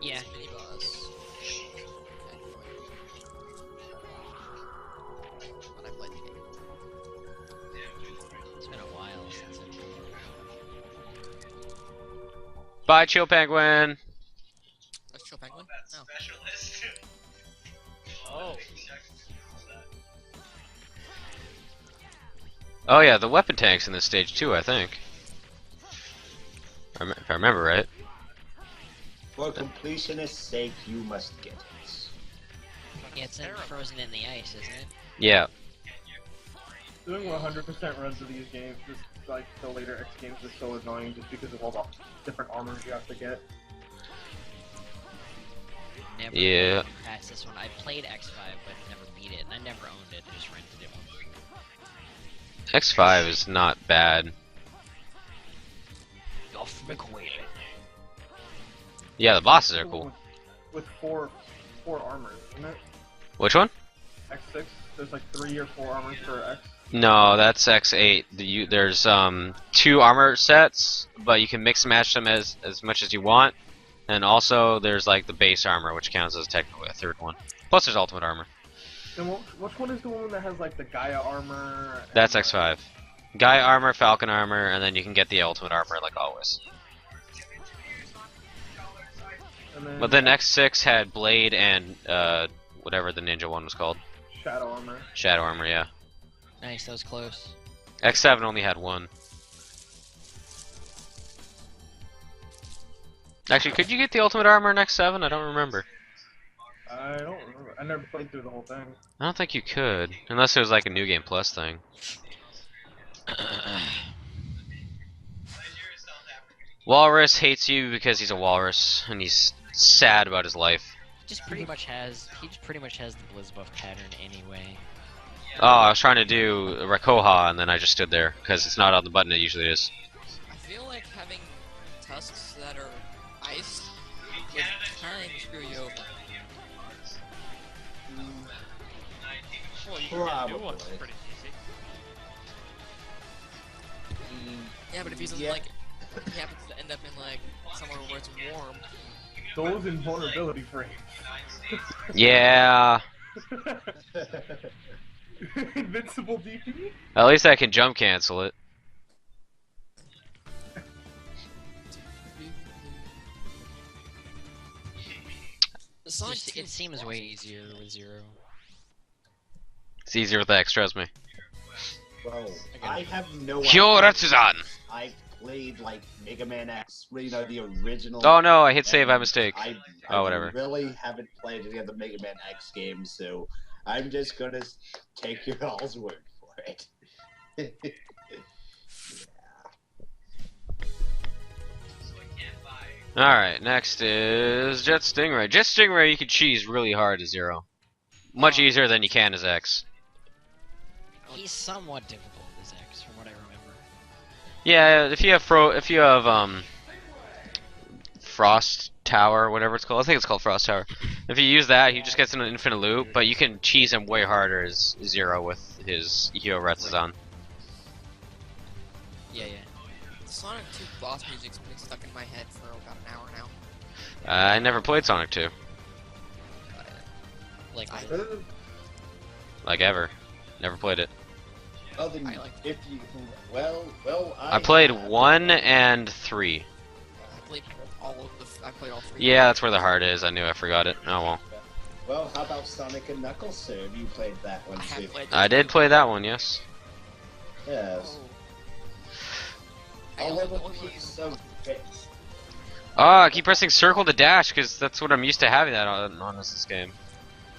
Yeah. Mini boss. When I played the game. It's been a while since I've played it. Bye, Chill Penguin. That's Chill Penguin? No. Oh. Oh yeah, the weapon tank's in this stage too, I think. If I remember right. For completionist's sake, you must get it. Yeah, it's frozen in the ice, isn't it? Yeah. Doing 100% runs of these games, just like the later X games, is so annoying just because of all the different armors you have to get. Never Yeah. passed this one. I played X5, but never beat it, and I never owned it. I just rented it once. X5 is not bad. Yeah, the bosses are cool. With four armors, isn't it? Which one? X6. There's like 3 or 4 armors for X. No, that's X8. There's 2 armor sets, but you can mix and match them as much as you want. And also there's like the base armor, which counts as technically a third one. Plus there's ultimate armor. And which one is the one that has like the Gaia armor? That's X5. Gaia armor, Falcon armor, and then you can get the ultimate armor like always. But then X6 had Blade and whatever the ninja one was called. Shadow armor. Shadow armor, yeah. Nice, that was close. X7 only had 1. Actually, could you get the ultimate armor in X7? I don't remember. I don't remember. I never played through the whole thing. I don't think you could, unless it was like a New Game Plus thing. Walrus hates you because he's a walrus, and he's sad about his life. He just pretty much has the Blizz buff pattern anyway. Oh, I was trying to do Rakoha, and then I just stood there, because it's not on the button it usually is. I feel like having tusks that are iced would kind of screw you over. Well, you can get new ones pretty easy. Yeah, but if he's Yeah. like, if he happens to end up in like somewhere where it's warm. Those invulnerability frames. Yeah. Invincible DP? At least I can jump cancel it. The Sonic Just, 2 it seems way easier with Zero. It's easier with X, trust me. Bro, I have no Hyoratsuzan! I played like Megaman X, you know, the original. Oh no, I hit save by mistake. I whatever. really haven't played any of the Mega Man X games, so I'm just gonna take your all's word for it. Alright, next is Jet Stingray. Jet Stingray you can cheese really hard as Zero. Much easier than you can as X. He's somewhat difficult as X, from what I remember. Yeah, if you have Frost Tower, whatever it's called. I think it's called Frost Tower. If you use that, he just gets in an infinite loop, but you can cheese him way harder as Zero with his Hyoratsuzan. Yeah. The Sonic 2 boss music's been stuck in my head for about an hour now. I never played Sonic 2. Like, Like ever. Never played it. Other than I like if you, well, I played 1 and 3. I played I played all 3. Yeah, that's where the heart is. I knew I forgot it. Oh well. Well, how about Sonic and Knuckles, sir? Have you played that one I have too? played I did play that one, yes. Yes. I A also little don't like piece of bit. Oh, I keep pressing circle to dash because that's what I'm used to having that on this game.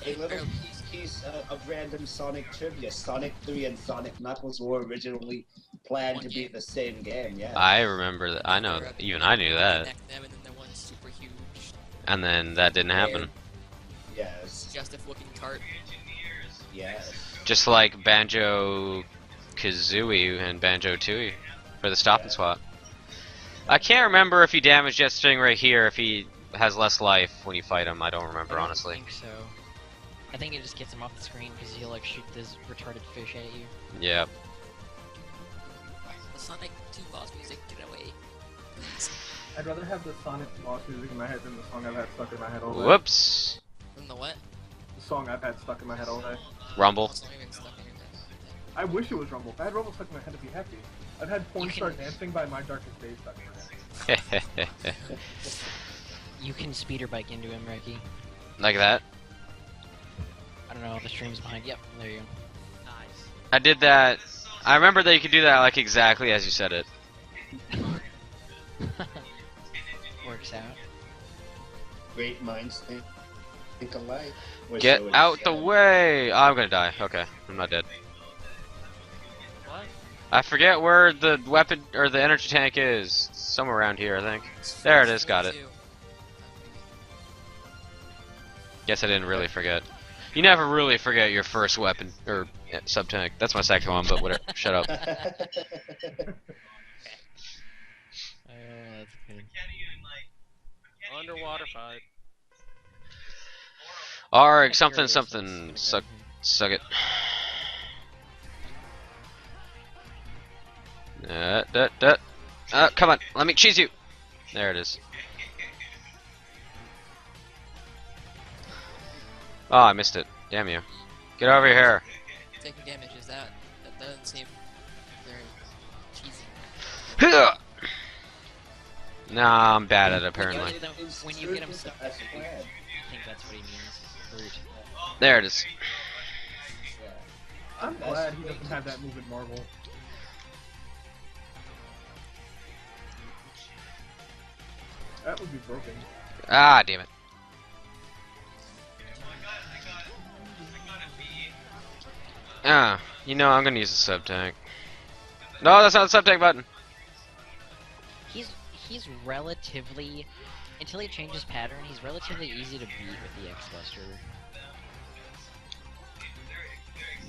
A little piece of random Sonic trivia. Sonic 3 and Sonic Knuckles were originally planned to be the same game, yeah. I remember that. I know. Even I knew that. Connect them, and then the one's super huge, And then that didn't happen. Yes. suggestive looking cart. Yes. Just like Banjo Kazooie and Banjo Tooie for the stop and swap. I can't remember if you damage Jet Stingray here if he has less life when you fight him. I don't remember honestly. I think so. I think it just gets him off the screen because he'll like shoot this retarded fish at you. Yeah. The Sonic 2 boss music, get away. I'd rather have the Sonic boss music in my head than the song I've had stuck in my head all day. Whoops. Then the what? The song I've had stuck in my head all day. Rumble. It's not even stuck in your head. I wish it was Rumble. If I had Rumble stuck in my head, I'd be happy. I've had Porn Star Dancing by My Darkest Days stuck in my head. You can speeder bike into him, Reki. Like that. I don't know, the stream's behind. Yep, there you go. Nice. I did that. I remember that you could do that like exactly as you said it. Works out. Great minds think alike. Or Get so it out is the said. way! Oh, I'm gonna die. Okay, I'm not dead. What? I forget where the weapon or the energy tank is. Somewhere around here, I think. There it is. Got it. Guess I didn't really forget. You never really forget your first weapon or sub tank. That's my second one, but whatever. Shut up. That's good. Underwater fight. Arg, something, something. Suck it. Come on, let me cheese you. There it is. Oh, I missed it. Damn you. Get over here. Taking damage, is that doesn't seem very cheesy. Nah, I'm bad at it apparently. When you get him stuck, I think that's what he means. Fruit. There it is. I'm glad he doesn't have that move in Marvel. That would be broken. Ah, damn it. Ah, you know, I'm gonna use the sub tank. No, that's not the sub tank button. He's relatively, until he changes pattern, he's relatively easy to beat with the X-Buster.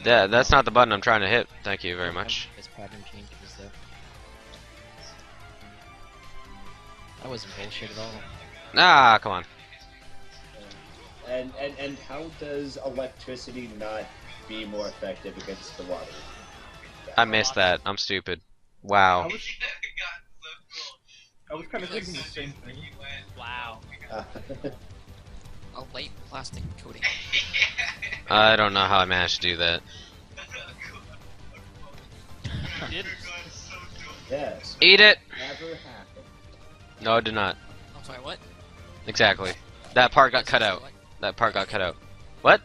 That's not the button I'm trying to hit. Thank you very much. His pattern changes though. That wasn't bullshit at all. Ah, come on. And how does electricity not be more effective against the water? I missed that. I'm stupid. Wow. I was kind of thinking the same thing. Wow. A light plastic coating. I don't know how I managed to do that. You did. Yes. Eat it! Never happened. No, I did not. I'm sorry, what? Exactly. That part got cut out. That part got cut out. What?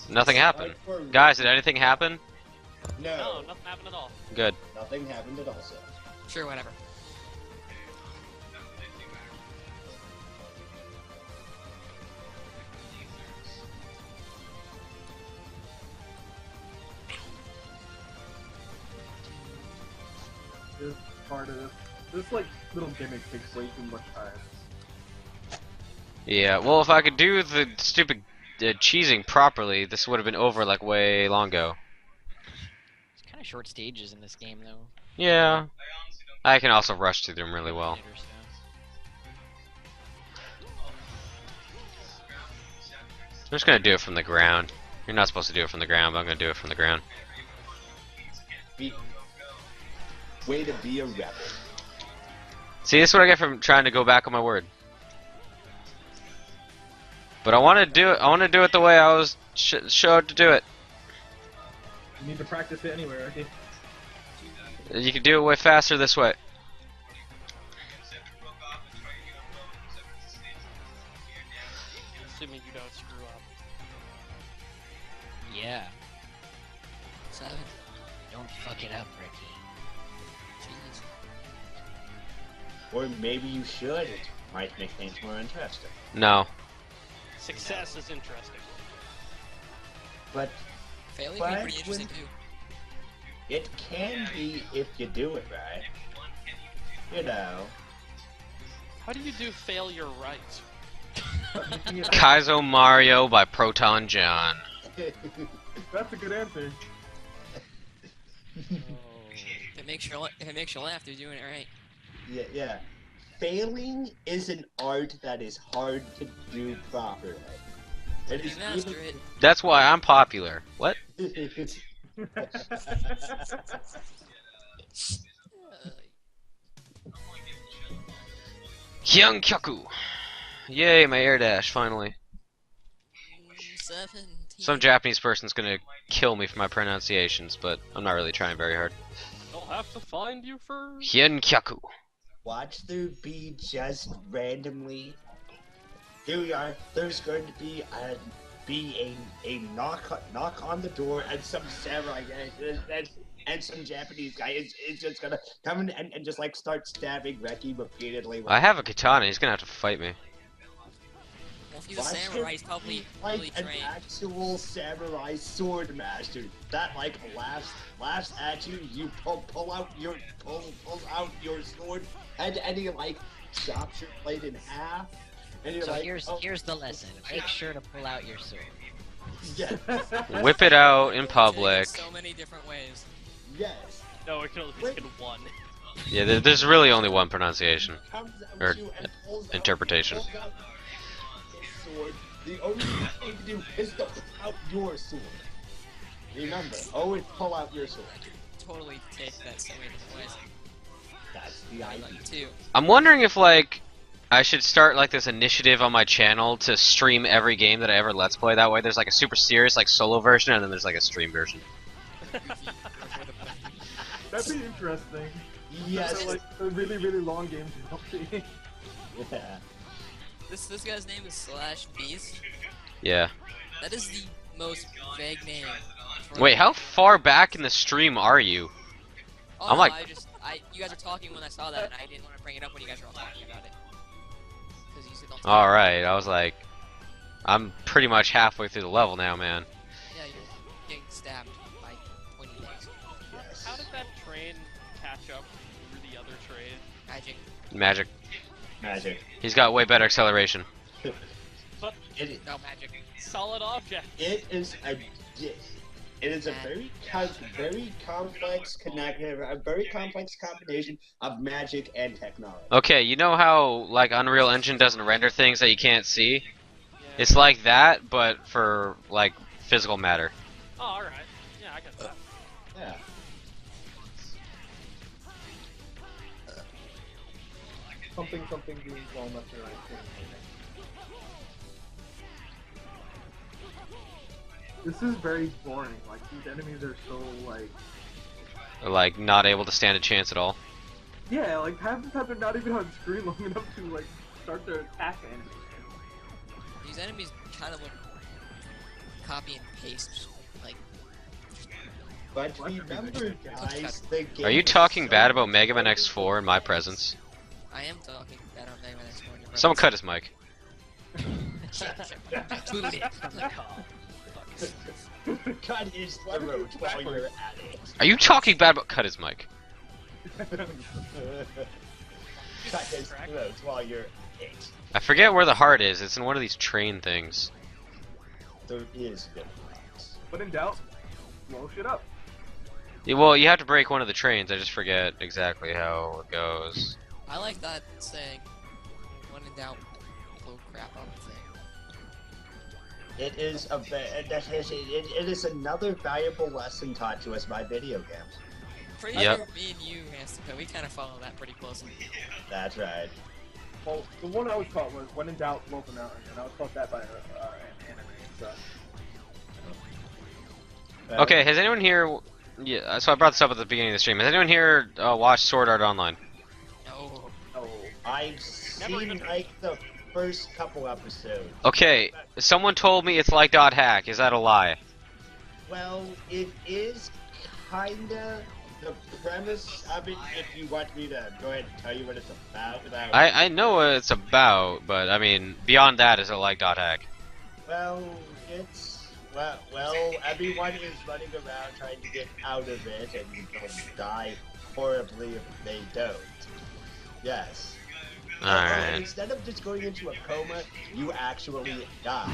Nothing happened. Guys, did anything happen? No, No, nothing happened at all. Good. nothing happened at all, sir. Sure, whatever. This part of this like little gimmick takes way too much time. Yeah, well, if I could do the stupid cheesing properly, this would have been over like way long ago. It's kind of short stages in this game though. Yeah. I can also rush through them really well. I'm just gonna do it from the ground. You're not supposed to do it from the ground, but I'm gonna do it from the ground. Way to be a rebel. See, this is what I get from trying to go back on my word. But I want to do it. I want to do it the way I was showed to do it. You need to practice it anyway, Ricky. You can do it way faster this way. Assuming you don't screw up. Yeah. 7. Don't fuck it up, Ricky. Jeez. Or maybe you should. It might make things more interesting. No. Success is interesting. But Failing But would be pretty interesting too. it can be if you do it right. You know. How do you do failure right? Kaizo Mario by Proton John. That's a good answer. If it makes you laugh, you're doing it right. Yeah. Failing is an art that is hard to do properly. It You is master it. That's why I'm popular. What? Hyankyaku. Yay, my air dash, finally. 17. Some Japanese person's gonna kill me for my pronunciations, but I'm not really trying very hard. I'll have to find you first. Hyankyaku. Watch there be just randomly. Here we are. There's going to be a knock on the door, and some samurai and some Japanese guy is just gonna come in and just like start stabbing Reki repeatedly. I have a katana. He's gonna have to fight me. Well, if he's a samurai, he's probably like really an trained. actual samurai sword master that like laughs at you. You pull out your sword and he like chops your blade in half. And you're So like, here's the lesson. Make sure to pull out your sword. Yes. Whip it out in Take it public. so many different ways. Yes. No, it can only be one. Yeah, there's really only one pronunciation. Comes out Or to you and pulls out- interpretation. pulls out his sword. The only thing you need to do is to pull out your sword. Remember, always pull out your sword. Totally take that so many different ways. That's the I idea. like too. I'm wondering if like I should start like this initiative on my channel to stream every game that I ever let's play. That way, there's like a super serious like solo version, and then there's like a stream version. That'd be interesting. Yes. So, like the really long games you don't see. Yeah. This guy's name is Slash Beast. Yeah. That is the most vague name. for- Wait, how far back in the stream are you? Oh, I'm no, like- you guys were talking when I saw that, and I didn't want to bring it up when you guys were all talking about it. 'Cause you said don't talk All about right, I was like, I'm pretty much halfway through the level now, man. it. Yeah, you're getting stabbed by 20 things. Yes. How did that train catch up through the other train? Magic. Magic. Magic. He's got way better acceleration. But No magic. solid object. It is a very complex a very complex combination of magic and technology. Okay, you know how like Unreal Engine doesn't render things that you can't see? Yeah. It's like that, but for like physical matter. Oh, alright. Yeah, I got that. Yeah. Something being blown up your right thing. This is very boring. Like these enemies are so Like not able to stand a chance at all. yeah, like half the time they're not even on screen long enough to like start their attack animation. These enemies kind of look copy and paste. Like, But remember, guys, the game Are you is talking so bad about Mega Man X4 in my presence? I am talking better on Megaman X4. Someone cut his mic. Cut his throat while you're at it. Are you talking bad about cut his mic? Cut his throat while you're at it. I forget where the heart is. It's in one of these train things. There is no But in doubt, blow shit up. Yeah, well, you have to break one of the trains. I just forget exactly how it goes. I like that saying. When in doubt, blow crap up thing. It is it is another valuable lesson taught to us by video games. Pretty Yep. sure me and you, Mastico, we kind of follow that pretty closely. That's right. Well, the one I was taught was when in doubt, blow them out, and I was taught that by an anime. So. Okay, has anyone here... Yeah, so I brought this up at the beginning of the stream. Has anyone here watched Sword Art Online? No. Oh. I've seen like the first couple episodes. Okay, someone told me it's like Dot Hack. Is that a lie? Well, it is kinda the premise of it. If you want me to go ahead and tell you what it's about, without I know what it's about, but I mean, beyond that, is it like Dot Hack? well, it's well, everyone is running around trying to get out of it, and they'll die horribly if they don't. Yes. And Alright. instead of just going into a coma, you actually die.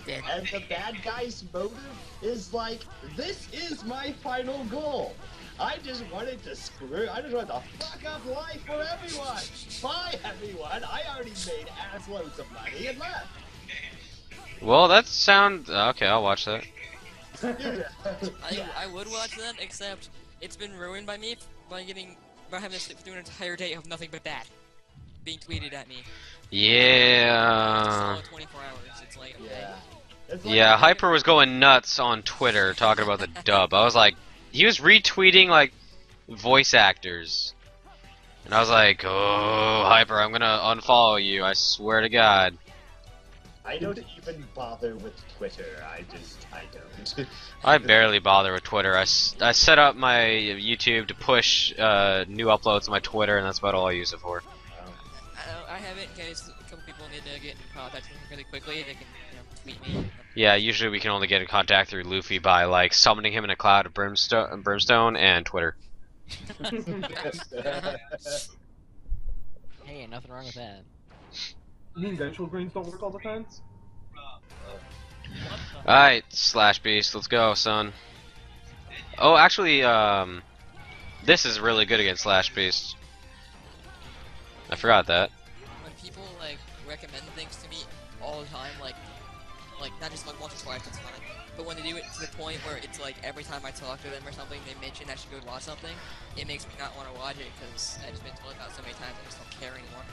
And the bad guy's motive is like, this is my final goal. I just wanted to fuck up life for everyone. Bye, everyone. I already made ass loads of money and left. Well, that sound... Okay, I'll watch that. I would watch that, except it's been ruined by me by having to sleep through an entire day of nothing but that. being tweeted at me. Yeah. So 24 hours. It's like, okay. Yeah. It's like- Yeah, Hyper was going nuts on Twitter talking about the dub. I was like, he was retweeting like voice actors. And I was like, oh, Hyper, I'm gonna unfollow you, I swear to God. I don't even bother with Twitter. I don't. I barely bother with Twitter. I set up my YouTube to push new uploads to my Twitter, and that's about all I use it for. I have it in case a couple people need to get in contact with me really quickly. They can, tweet me. Yeah, usually we can only get in contact through Luffy by like summoning him in a cloud of brimstone and Twitter. Hey, nothing wrong with that. You mean ventral greens don't work all the time? Alright, Slash Beast, let's go, son. Oh, actually, this is really good against Slash Beast. I forgot that. When people like recommend things to me all the time, like not just like once or twice, it's fine. But when they do it to the point where it's like every time I talk to them or something, they mention I should go watch something, it makes me not want to watch it because I've just been told about it so many times I just don't care anymore.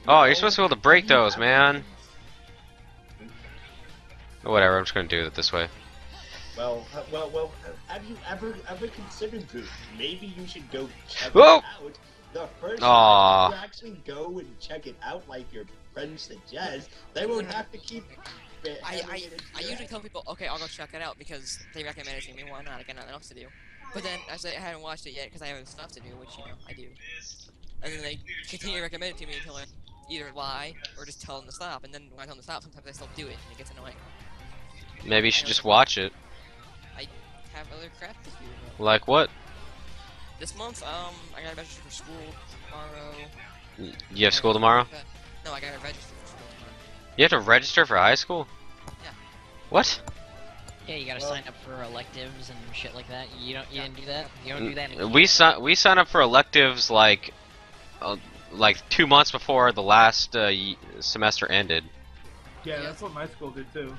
Oh, you're supposed to be able to break those, man. Whatever, I'm just gonna do it this way. Well, have you ever considered this? Maybe you should go check Whoa! it out. The first Aw. time you actually go and check it out like your friends suggest, they won't have to keep it. I usually tell people, okay, I'll go check it out because they recommend it to me. Why not? I got nothing else to do. But then I say I haven't watched it yet because I have stuff to do, which I do. And then they continue to recommend it to me until I either lie or just tell them to stop. And then when I tell them to stop, sometimes I still do it, and it gets annoying. Maybe you should just watch it. I have other crap to do. Like what? This month, I gotta register for school tomorrow. You have school tomorrow? No, I gotta register for school tomorrow. You have to register for high school? Yeah. What? Yeah, you gotta sign up for electives and shit like that. You didn't do that? You don't do that in We sign up for electives like 2 months before the last semester ended. Yeah, that's what my school did too.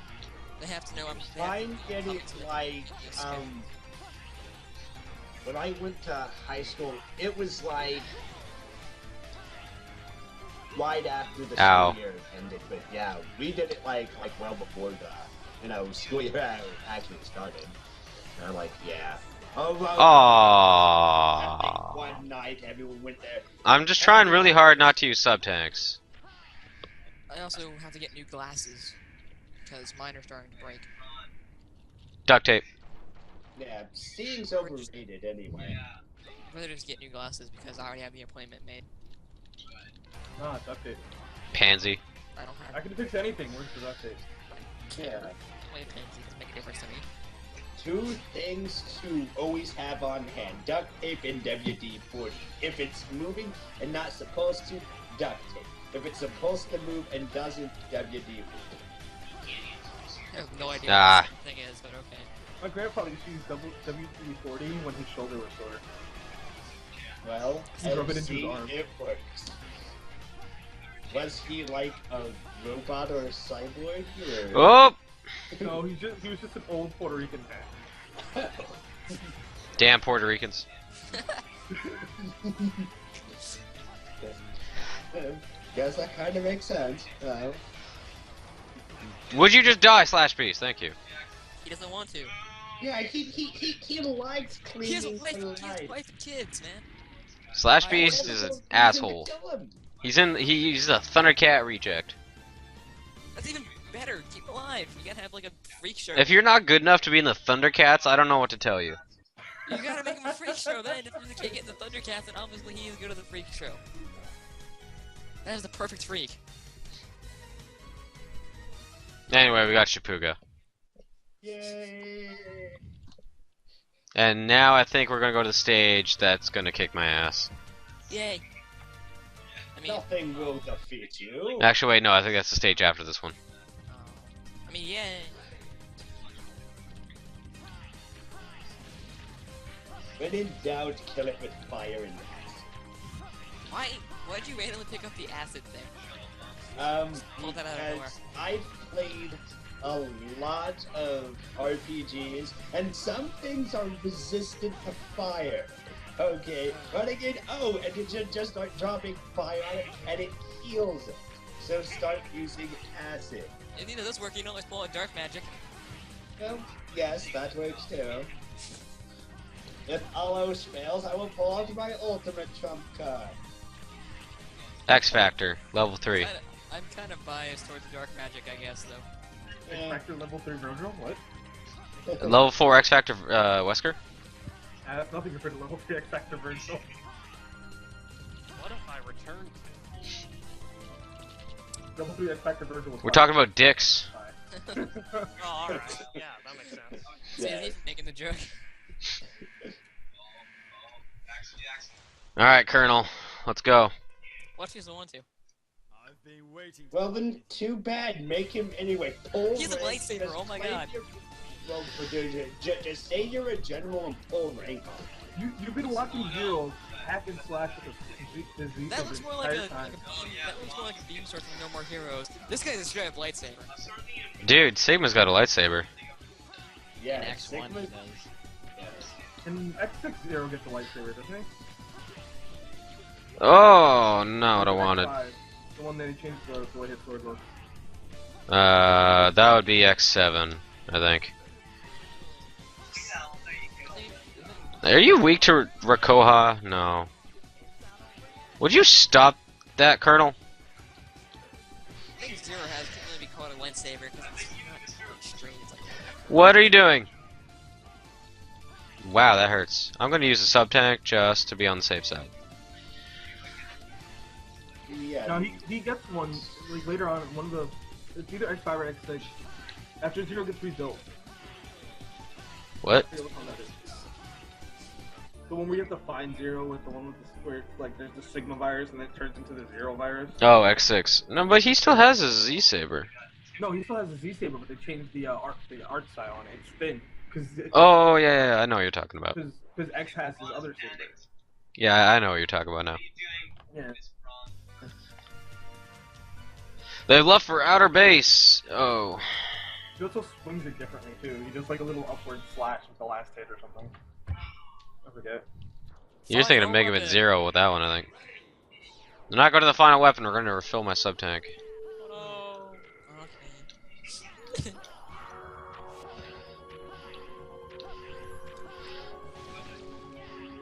They have to know I'm Mine did it like, when I went to high school, it was like right after the school year ended. But yeah, we did it like well before the school year actually started. And I'm like, yeah. Oh, well, Aww. one night everyone went there. I'm just trying really hard not to use subtanks. I also have to get new glasses because mine are starting to break. Duct tape. Yeah, seeing's overrated anyway. I'd rather just get new glasses because I already have the appointment made. Ah, duct tape. Pansy. I don't have. I can fix anything. Where's the duct tape? Yeah. Play pansy doesn't make a difference to me. 2 things to always have on hand: duct tape and WD-40. If it's moving and not supposed to, duct tape. If it's supposed to move and doesn't, WD-40. I have no idea Ah. what the thing is, but okay. My grandpa used to use WD-40 when his shoulder was sore. Well, He's rubbing into his see, arm. it works. Was he like a robot or a cyborg? Or... Oh! No, he was just an old Puerto Rican man. Damn Puerto Ricans. Guess that kind of makes sense. Would you just die, Slash Beast? Thank you. He doesn't want to. Yeah, he likes He has a cleaning wife, for he has a life. wife and kids, man. Slash Beast is an asshole. He's a Thundercat reject. That's even better. Keep alive. You gotta have like a freak show. If you're not good enough to be in the Thundercats, I don't know what to tell you. You gotta make him a freak show then. If you can't get the Thundercats, then obviously he is good at the freak show. That is the perfect freak. Anyway, we got Shipuga. Yay! And now I think we're gonna go to the stage that's gonna kick my ass. Yay. I mean, Nothing will defeat you. Actually, wait, no, I think that's the stage after this one. yay. When in doubt, kill it with fire and acid. Why'd you randomly pick up the acid thing? Pulled that out of nowhere. Because I've played a lot of RPGs, and some things are resistant to fire. Okay, running in O, and you just start dropping fire on it, and it heals it. So start using acid. If neither of this work, you know, let's pull out dark magic. Well, yes, that works too. If Alos fails, I will pull out my ultimate trump card. X Factor, level 3. I'm kind of biased towards dark magic, I guess, though. X Factor level 3 Virgil? What? Level 4 X Factor, Wesker? That's nothing compared to level 3 X Factor Virgil. What if I return Level 3 X Factor Virgil was We're talking about dicks. to? Oh, alright. Yeah, that makes sense. See, he's making the joke. Alright, Colonel, let's go. Watch he's the one to. Well then, too bad. Make him anyway. Pull He's a rank, lightsaber, just oh my claim god. Well, just say you're a general and pull rank on it. You've been watching Zero hack and slash with the Z That looks more like a, time. that looks more like a beam sword from No More Heroes. This guy's a straight up lightsaber. Dude, Sigma's got a lightsaber. Yeah, In X1 Sigma- he does. And X6 Zero gets the lightsaber, doesn't he? Oh, not what I wanted. X5, the one that he changed the way his sword looks. That would be X7, I think. Are you weak to Rakoha? No. Would you stop that, Colonel? I think Zero has can't really be called a lightsaber because it's not straight. It's like What are you doing? Wow, that hurts. I'm gonna use a sub tank just to be on the safe side. Yeah. No, he gets one like later on. One of the it's either X5 or X6. After Zero gets rebuilt. What? The one where you have to find Zero with the one with the where it's like there's the Sigma virus and then it turns into the Zero virus. Oh, X6. No, but he still has his Z-Saber. No, he still has a Z saber, but they changed the art style on it. It's thin because Oh, yeah, I know what you're talking about. because X has his other saber. Yeah, I know what you're talking about now. Yeah. They left for outer base. Oh. He also swings it differently too. He does like a little upward slash with the last hit or something. I forget. You're just thinking of Megaman 0 with that one, I think. I'm not going to the final weapon. We're going to refill my sub tank. oh, okay.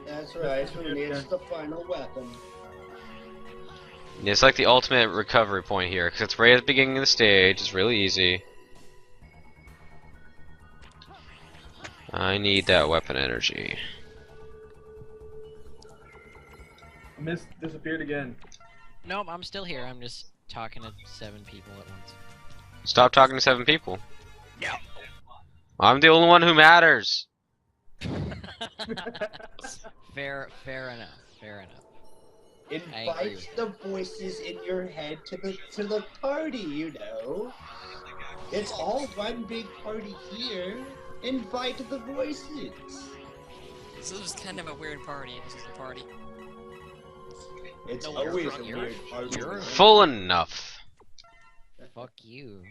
That's right, it's the final weapon. It's like the ultimate recovery point here, because it's right at the beginning of the stage. It's really easy. I need that weapon energy. Mist disappeared again. Nope, I'm still here. I'm just talking to 7 people at once. Stop talking to 7 people. I'm the only one who matters. Fair enough. Fair enough. agree Invite with the voices in your head to the party, you know. It's all one big party here. Invite the voices. So this is kind of a weird party. This is a party. It's No, you're always drunk, a you're- weird party. you're- Full enough. Fuck you.